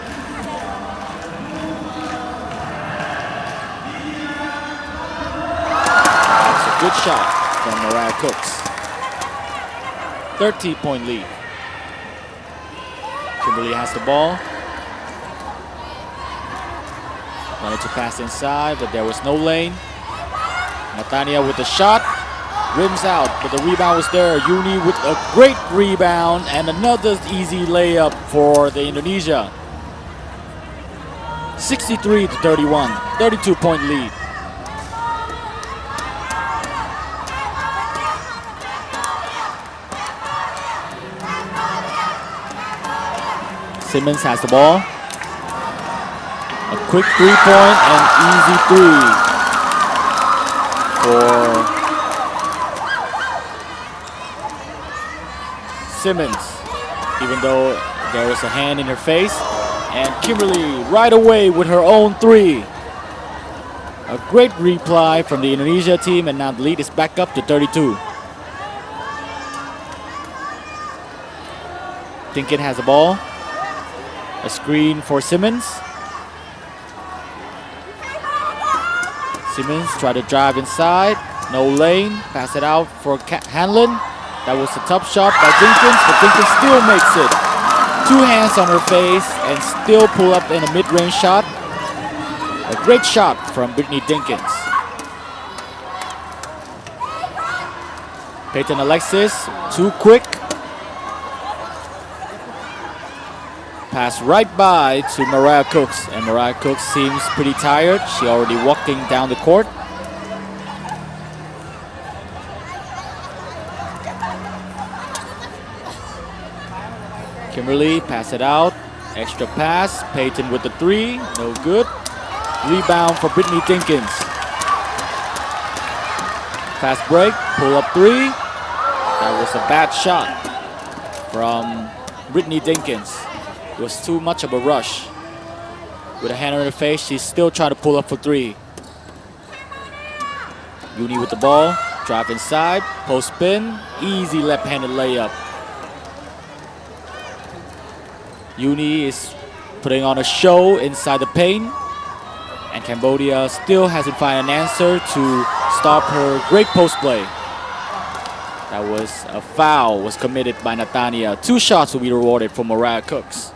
That's a good shot from Mariah Cooks. 13-point lead. Kimberly has the ball. Wanted to pass inside, but there was no lane. Nathania with the shot. Rims out, but the rebound was there. Uni with a great rebound and another easy layup for the Indonesia. 63-31, 32-point lead. Simmons has the ball. A quick three-point and easy three for Simmons, even though there was a hand in her face. And Kimberly right away with her own three. A great reply from the Indonesia team, and now the lead is back up to 32. Dinkin has the ball. A screen for Simmons. Simmons try to drive inside. No lane. Pass it out for Hanlon. That was a tough shot by Dinkins, but Dinkins still makes it. Two hands on her face and still pull up in a mid-range shot. A great shot from Brittany Dinkins. Peyton Alexis, too quick. Pass right by to Mariah Cooks, and Mariah Cooks seems pretty tired. She already walking down the court. Kimberly, pass it out. Extra pass. Peyton with the three. No good. Rebound for Brittany Dinkins. Fast break. Pull up three. That was a bad shot from Brittany Dinkins. It was too much of a rush. With a hand on her face, she's still trying to pull up for three. Uni with the ball. Drive inside. Post spin. Easy left-handed layup. Uni is putting on a show inside the paint, and Cambodia still hasn't found an answer to stop her great post play. That was a foul was committed by Nathania. 2 shots will be rewarded for Mariah Cooks.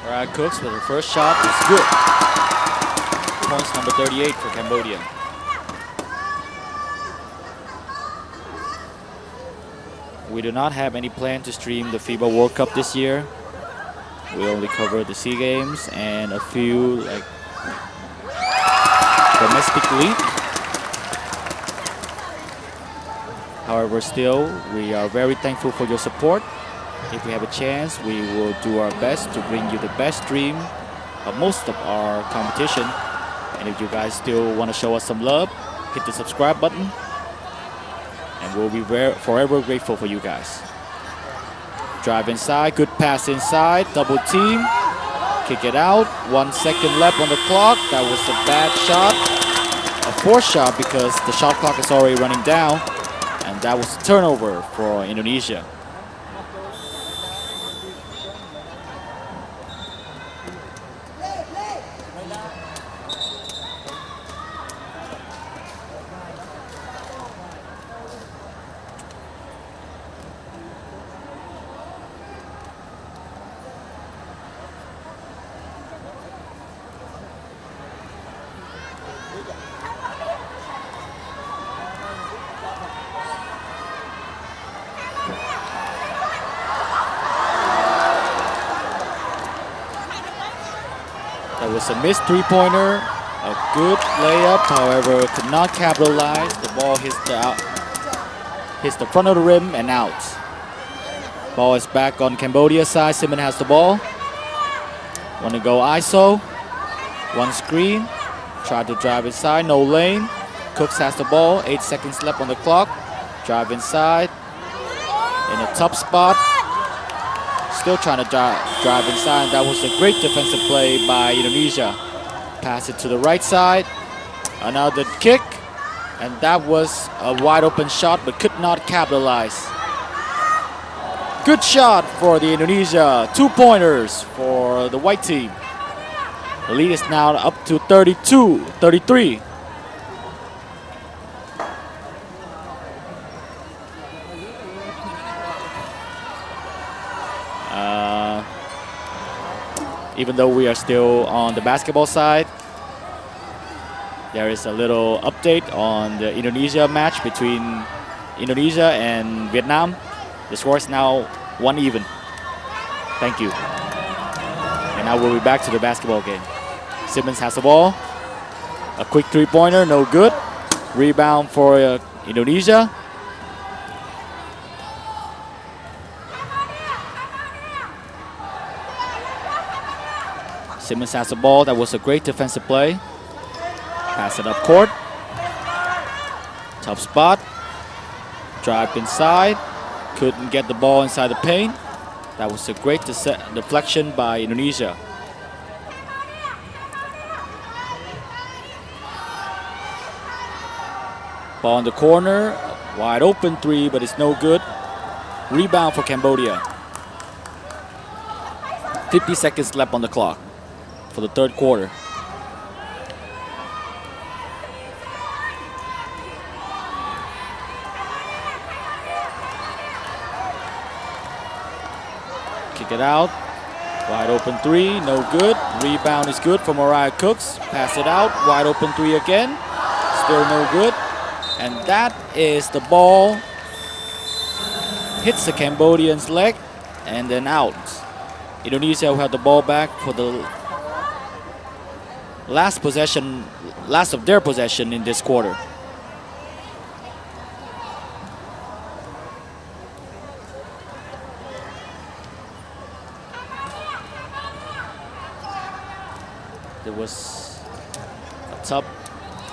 Mariah Cooks with her first shot is good. Points number 38 for Cambodia. We do not have any plan to stream the FIBA World Cup this year. We only cover the SEA Games and a few like domestic league. However, still, we are very thankful for your support. If we have a chance, we will do our best to bring you the best stream of most of our competition. And if you guys still want to show us some love, hit the subscribe button. And we'll be forever grateful for you guys. Drive inside, good pass inside, double team. Kick it out, 1 second left on the clock. That was a bad shot. A forced shot because the shot clock is already running down. And that was a turnover for Indonesia. That was a missed three-pointer, a good layup, however, could not capitalize. The ball hits the front of the rim and out. Ball is back on Cambodia's side. Simmons has the ball. Want to go ISO. One screen. Try to drive inside, no lane. Cooks has the ball, 8 seconds left on the clock. Drive inside. In a tough spot. Still trying to drive inside, and that was a great defensive play by Indonesia. Pass it to the right side. Another kick, and that was a wide open shot, but could not capitalize. Good shot for the Indonesia. 2 pointers for the white team. The lead is now up to 33. Even though we are still on the basketball side, there is a little update on the Indonesia match between Indonesia and Vietnam. The score is now 1 even. Thank you. And now we'll be back to the basketball game. Simmons has the ball. A quick three-pointer, no good. Rebound for Indonesia. Simmons has the ball. That was a great defensive play. Pass it up court. Tough spot. Drive inside. Couldn't get the ball inside the paint. That was a great deflection by Indonesia. Ball in the corner. Wide open three, but it's no good. Rebound for Cambodia. 50 seconds left on the clock for the third quarter. Kick it out. Wide open three, no good. Rebound is good for Mariah Cooks. Pass it out. Wide open three again. Still no good. And that is the ball. Hits the Cambodian's leg and then out. Indonesia will have the ball back for the last of their possession in this quarter. There was a tough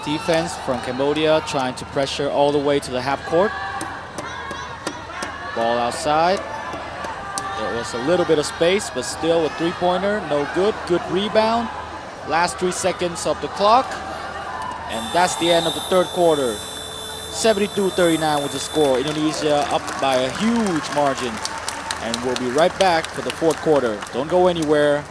defense from Cambodia trying to pressure all the way to the half court. Ball outside. There was a little bit of space, but still a three-pointer, no good. Good rebound. Last 3 seconds of the clock. And that's the end of the third quarter. 72-39 was the score. Indonesia up by a huge margin. And we'll be right back for the fourth quarter. Don't go anywhere.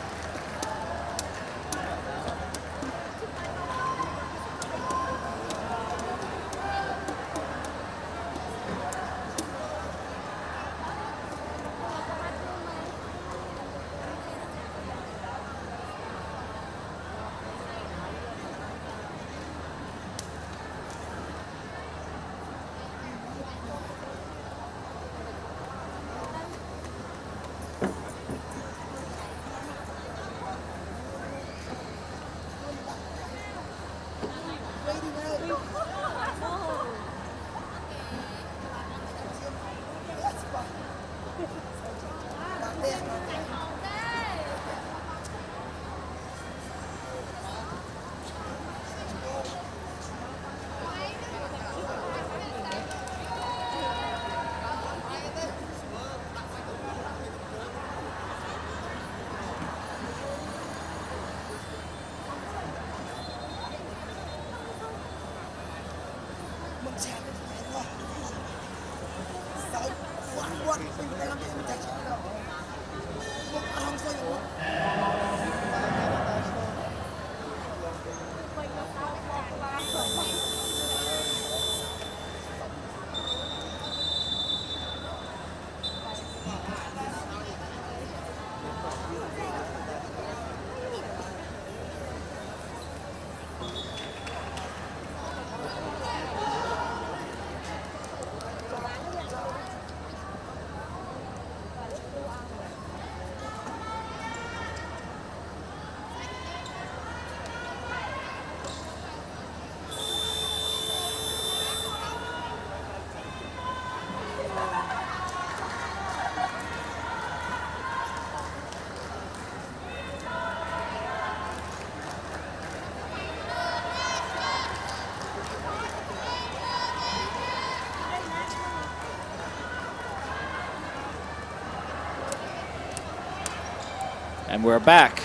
And we're back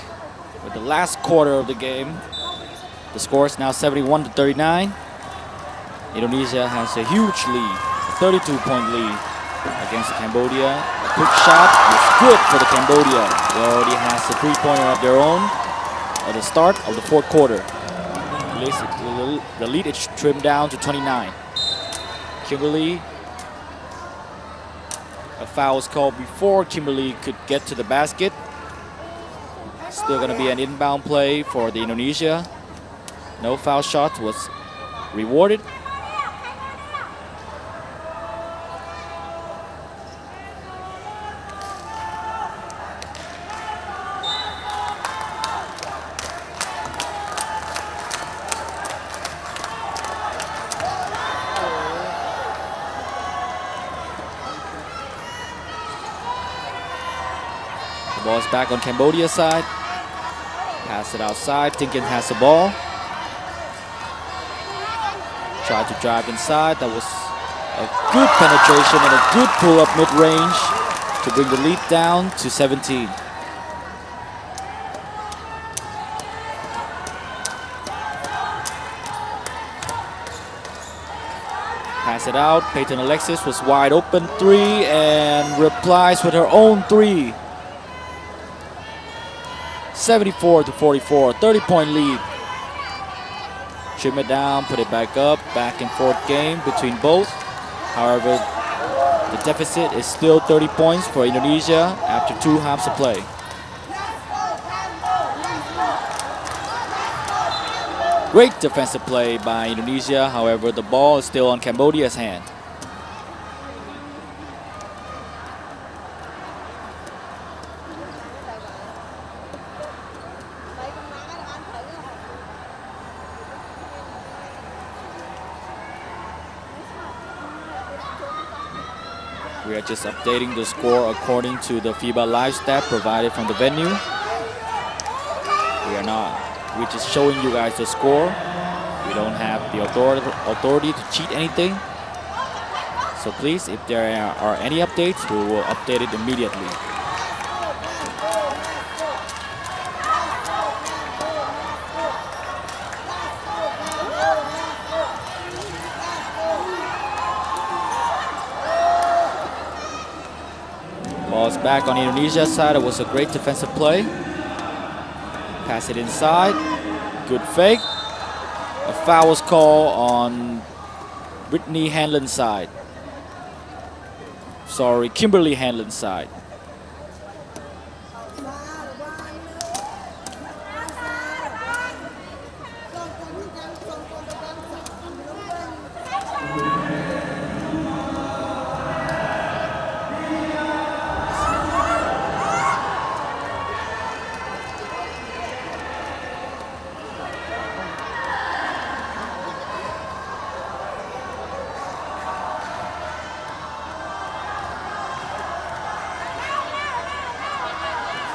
with the last quarter of the game. The score is now 71-39. Indonesia has a huge lead, a 32-point lead against Cambodia. A quick shot is good for the Cambodia. They already has a three-pointer of their own at the start of the fourth quarter. The lead is trimmed down to 29. Kimberly, a foul was called before Kimberly could get to the basket. Still going to be an inbound play for the Indonesia. No foul shot was rewarded. The ball is back on Cambodia's side. Pass it outside. Tinkin has the ball. Tried to drive inside. That was a good penetration and a good pull-up mid-range to bring the lead down to 17. Pass it out. Peyton Alexis was wide open three and replies with her own three. 74-44, 30-point lead. Trim it down, put it back up, back and forth game between both. However, the deficit is still 30 points for Indonesia after 2 halves of play. Great defensive play by Indonesia, however, the ball is still on Cambodia's hand. We are just updating the score according to the FIBA live stat provided from the venue. We're just showing you guys the score. We don't have the authority to cheat anything. So please, if there are any updates, we will update it immediately. Ball's back on Indonesia's side. It was a great defensive play. Pass it inside. Good fake. A foul was called on Brittany Hanlon's side. Sorry, Kimberly Hanlon's side.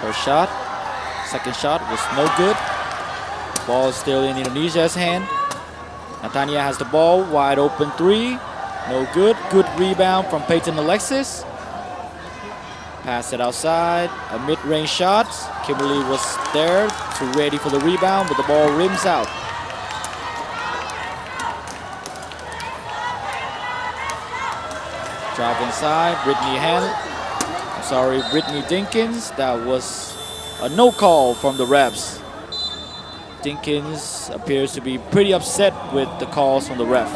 First shot, second shot was no good. Ball is still in Indonesia's hand. Natania has the ball, wide open three, no good. Good rebound from Peyton Alexis. Pass it outside, a mid-range shot. Kimberly was there, too ready for the rebound, but the ball rims out. Drive inside. Brittany Dinkins. That was a no call from the refs. Dinkins appears to be pretty upset with the calls from the ref.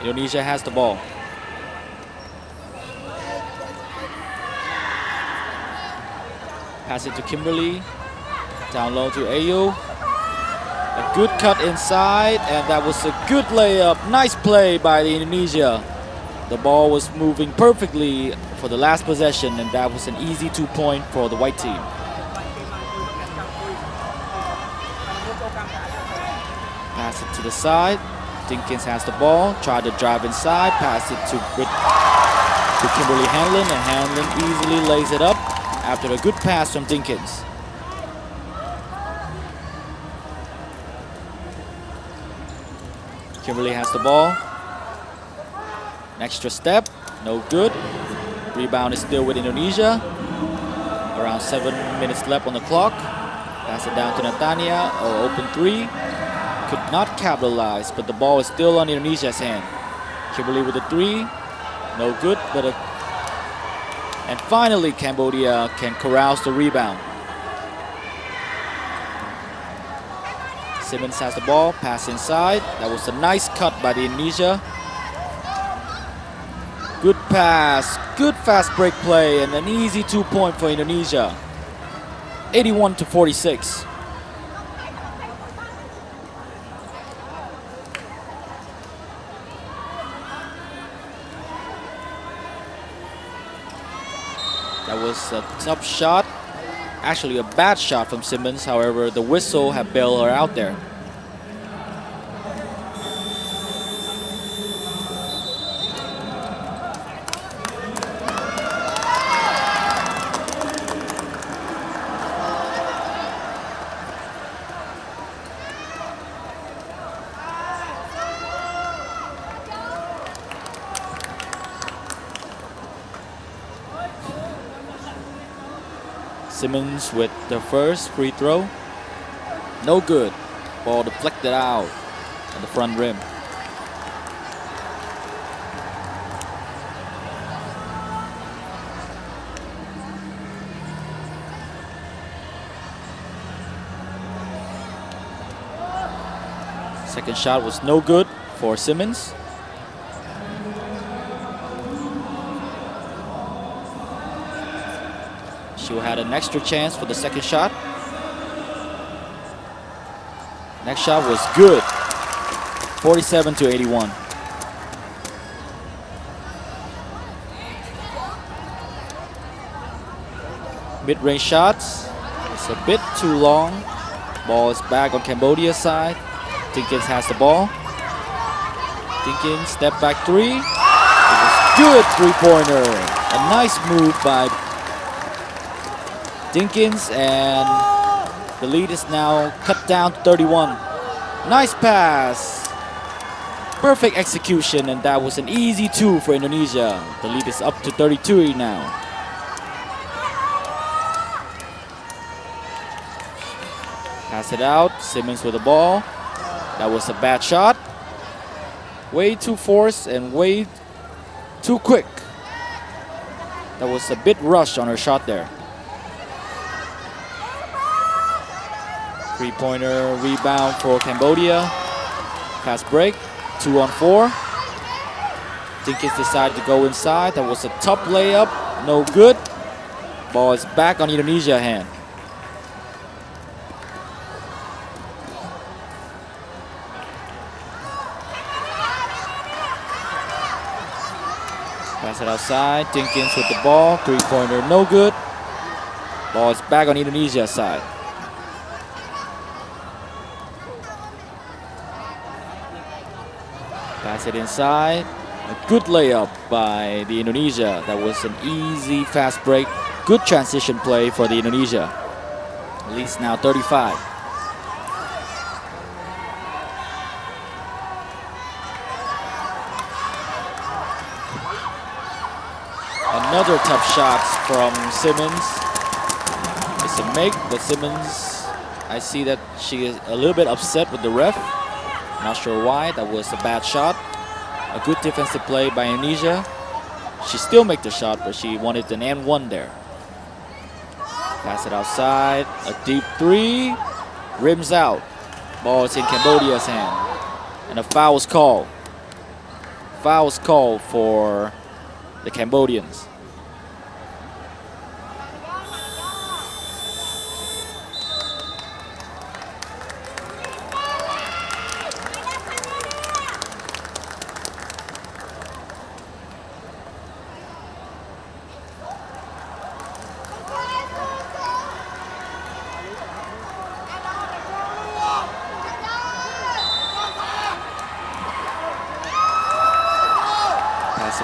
Indonesia has the ball. Pass it to Kimberly. Down low to Ayu. A good cut inside, and that was a good layup. Nice play by the Indonesia. The ball was moving perfectly for the last possession, and that was an easy 2-point for the white team. Pass it to the side. Dinkins has the ball. Try to drive inside. Pass it to Kimberly Hanlon, and Hanlon easily lays it up after a good pass from Dinkins. Kimberly has the ball. An extra step, no good. Rebound is still with Indonesia. Around 7 minutes left on the clock. Pass it down to Natania. Open three. Could not capitalize, but the ball is still on Indonesia's hand. Kimberly with the three. No good, and finally Cambodia can carouse the rebound. Simmons has the ball, pass inside. That was a nice cut by the Indonesia. Good pass, good fast break play, and an easy 2-point for Indonesia. 81-46. That was a tough shot. Actually a bad shot from Simmons. However, the whistle had bailed her out there. Simmons with the first free throw. No good. Ball deflected out at the front rim. Second shot was no good for Simmons. She had an extra chance for the second shot. Next shot was good. 47-81. Mid-range shots. It's a bit too long. Ball is back on Cambodia's side. Dinkins has the ball. Dinkins step back three. It was good three-pointer. A nice move by Dinkins, and the lead is now cut down to 31. Nice pass. Perfect execution, and that was an easy 2 for Indonesia. The lead is up to 32 now. Pass it out. Simmons with the ball. That was a bad shot. Way too forced and way too quick. That was a bit rushed on her shot there. Three-pointer rebound for Cambodia. Fast break. 2-on-4. Dinkins decided to go inside. That was a top layup. No good. Ball is back on Indonesia's hand. Pass it outside. Dinkins with the ball. Three-pointer no good. Ball is back on Indonesia's side. Pass it inside. A good layup by the Indonesia. That was an easy fast break. Good transition play for the Indonesia. At least now 35. Another tough shot from Simmons. It's a make, but Simmons, I see that she is a little bit upset with the ref. Not sure why. That was a bad shot. A good defensive play by Indonesia. She still made the shot, but she wanted an N1 there. Pass it outside. A deep three. Rims out. Ball is in Cambodia's hand. And a foul is called. Foul is called for the Cambodians.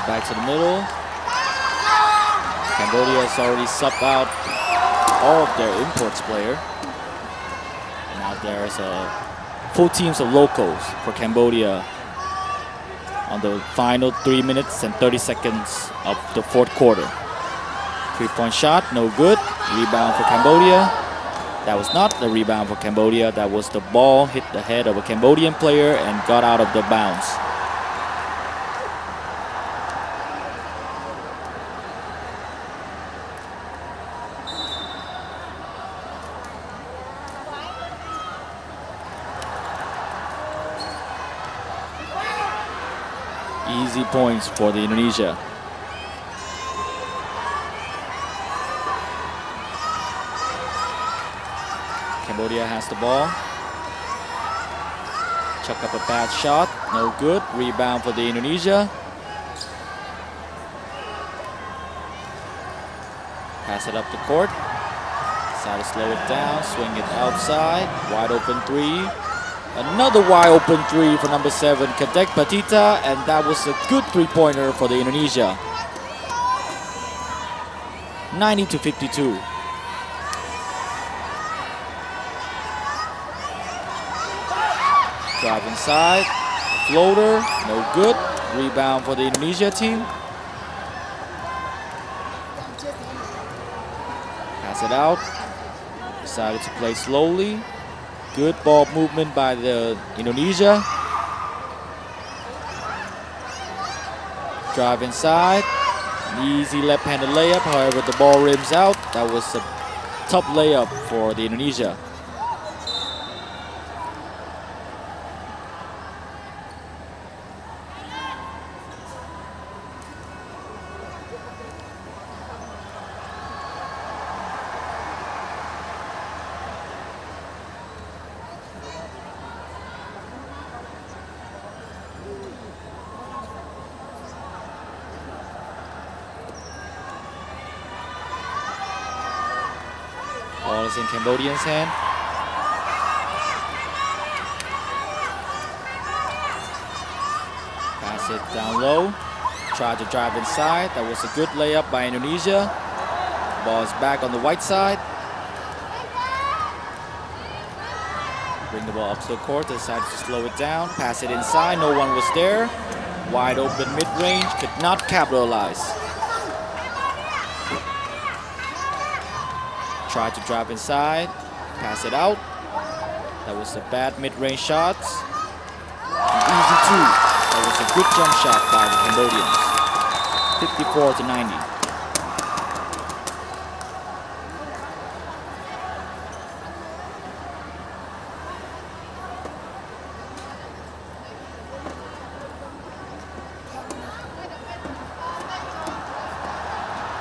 Back to the middle. Cambodia has already subbed out all of their imports player. Now there's full teams of locals for Cambodia on the final 3 minutes and 30 seconds of the fourth quarter. 3-point shot, no good. Rebound for Cambodia. That was not the rebound for Cambodia. That was the ball hit the head of a Cambodian player and got out of the bounds. Easy points for the Indonesia. Cambodia has the ball. Chuck up a bad shot, no good. Rebound for the Indonesia. Pass it up the court. Decide to slow it down, swing it outside. Wide open three. Another wide open three for number 7, Kadek Patita, and that was a good three-pointer for the Indonesia. 90-52. Drive inside, floater, no good. Rebound for the Indonesia team. Pass it out. Decided to play slowly. Good ball movement by the Indonesia. Drive inside. An easy left-handed layup. However, the ball rims out. That was a tough layup for the Indonesia. Ball is in Cambodian's hand. Pass it down low. Try to drive inside. That was a good layup by Indonesia. Ball is back on the white side. Bring the ball up to the court. Decided to slow it down. Pass it inside. No one was there. Wide open mid-range. Could not capitalize. Tried to drive inside, pass it out. That was a bad mid-range shot. An easy two. That was a good jump shot by the Cambodians. 54-90.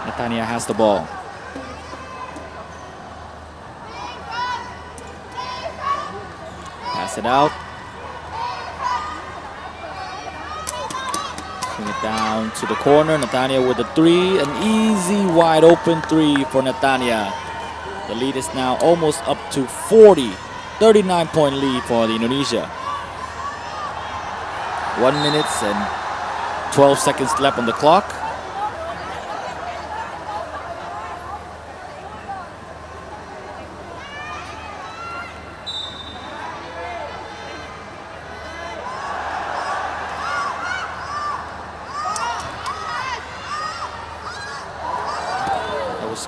Netanya has the ball. Pass it out. Bring it down to the corner. Netanya with a three. An easy wide open three for Netanya. The lead is now almost up to 40. 39-point lead for the Indonesia. 1 minute and 12 seconds left on the clock.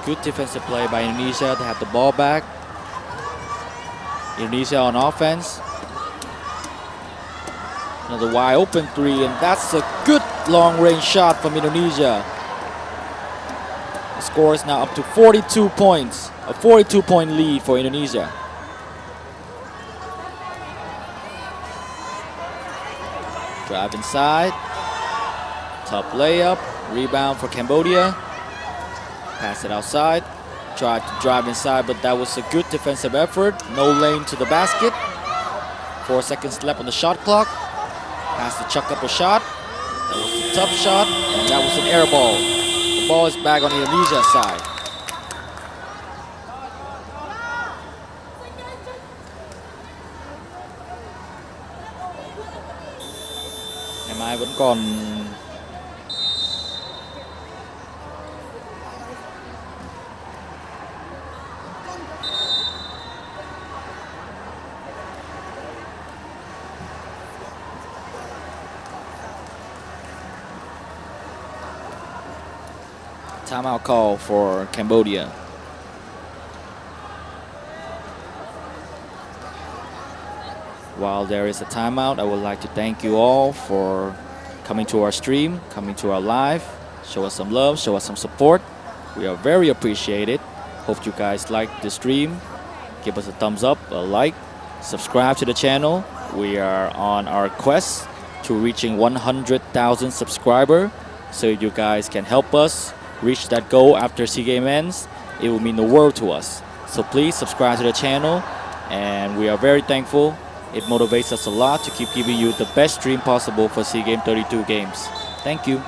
Good defensive play by Indonesia. They have the ball back. Indonesia on offense. Another wide open three, and that's a good long-range shot from Indonesia. The score is now up to 42 points. A 42-point lead for Indonesia. Drive inside. Top layup. Rebound for Cambodia. Pass it outside. Tried to drive inside, but that was a good defensive effort. No lane to the basket. 4 seconds left on the shot clock. Has to chuck up a shot. That was a tough shot, and that was an air ball. The ball is back on Indonesia's side. Ngày mai vẫn còn timeout call for Cambodia. While there is a timeout, I would like to thank you all for coming to our stream, coming to our live. Show us some love, show us some support. We are very appreciated. Hope you guys like the stream. Give us a thumbs up, a like, subscribe to the channel. We are on our quest to reaching 100,000 subscribers, so you guys can help us reach that goal after SEA Games ends. It will mean the world to us. So please subscribe to the channel, and we are very thankful. It motivates us a lot to keep giving you the best stream possible for SEA Games 32 games. Thank you.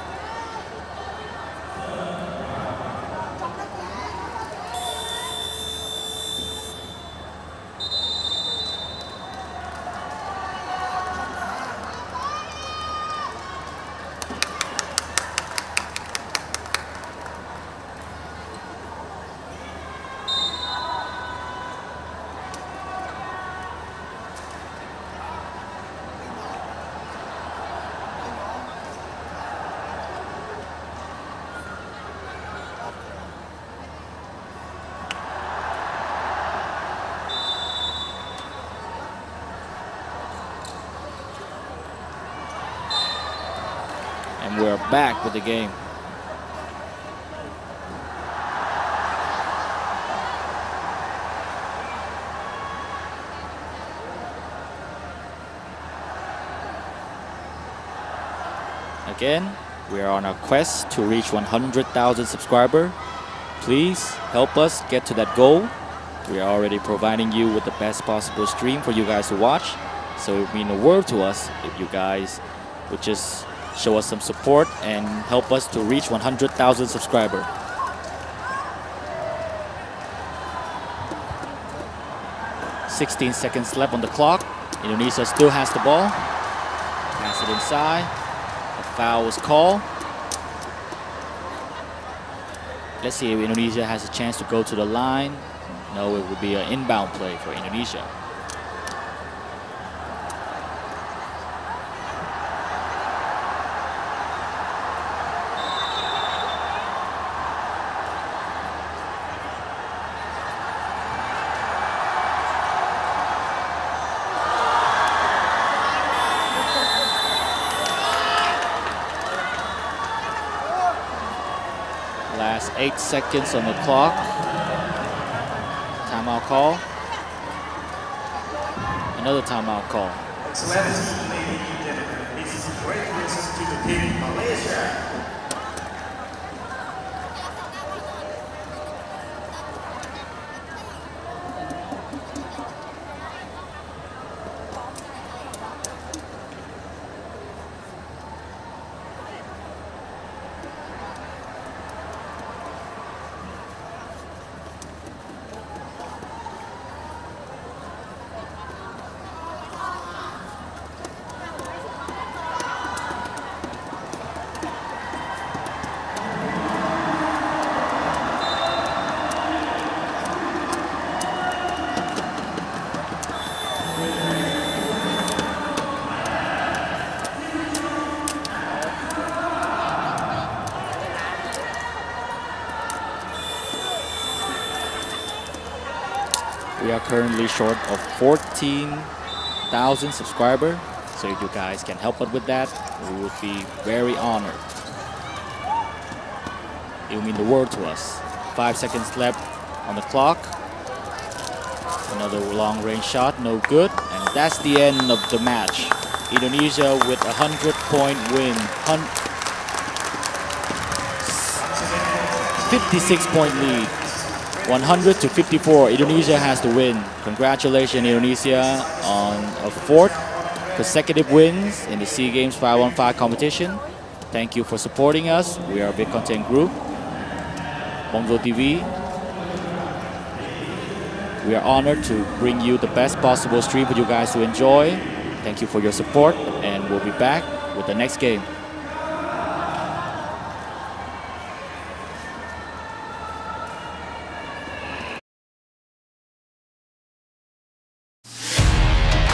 And we're back with the game. Again, we are on our quest to reach 100,000 subscribers. Please help us get to that goal. We are already providing you with the best possible stream for you guys to watch. So it would mean the world to us if you guys would just show us some support and help us to reach 100,000 subscribers. "16 seconds left on the clock. Indonesia still has the ball. Pass it inside. A foul was called. Let's see if Indonesia has a chance to go to the line. No, it would be an inbound play for Indonesia. Last 8 seconds on the clock. Timeout call. Another timeout call. Excellency, ladies and gentlemen, this is great risk to the team Malaysia. currently short of 14,000 subscribers. So if you guys can help us with that, we would be very honored. It will mean the world to us. 5 seconds left on the clock. Another long range shot, no good. And that's the end of the match. Indonesia with a 100-point win. 56-point lead. 100 to 54. Indonesia has to win. Congratulations, Indonesia, on a 4th consecutive wins in the SEA Games 5-on-5 competition. Thank you for supporting us. We are a big content group. Bongro TV. We are honored to bring you the best possible stream for you guys to enjoy. Thank you for your support, and we'll be back with the next game.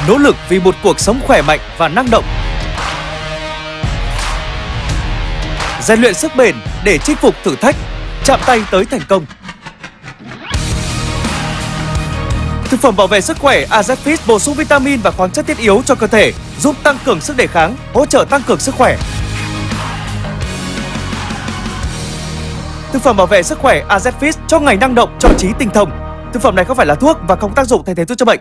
Nỗ lực vì một cuộc sống khỏe mạnh và năng động. Rèn luyện sức bền để chinh phục thử thách, chạm tay tới thành công. Thực phẩm bảo vệ sức khỏe AZFIT bổ sung vitamin và khoáng chất thiết yếu cho cơ thể, giúp tăng cường sức đề kháng, hỗ trợ tăng cường sức khỏe. Thực phẩm bảo vệ sức khỏe AZFIT cho ngày năng động, cho trí tinh thông. Thực phẩm này không phải là thuốc và không tác dụng thay thế thuốc chữa bệnh.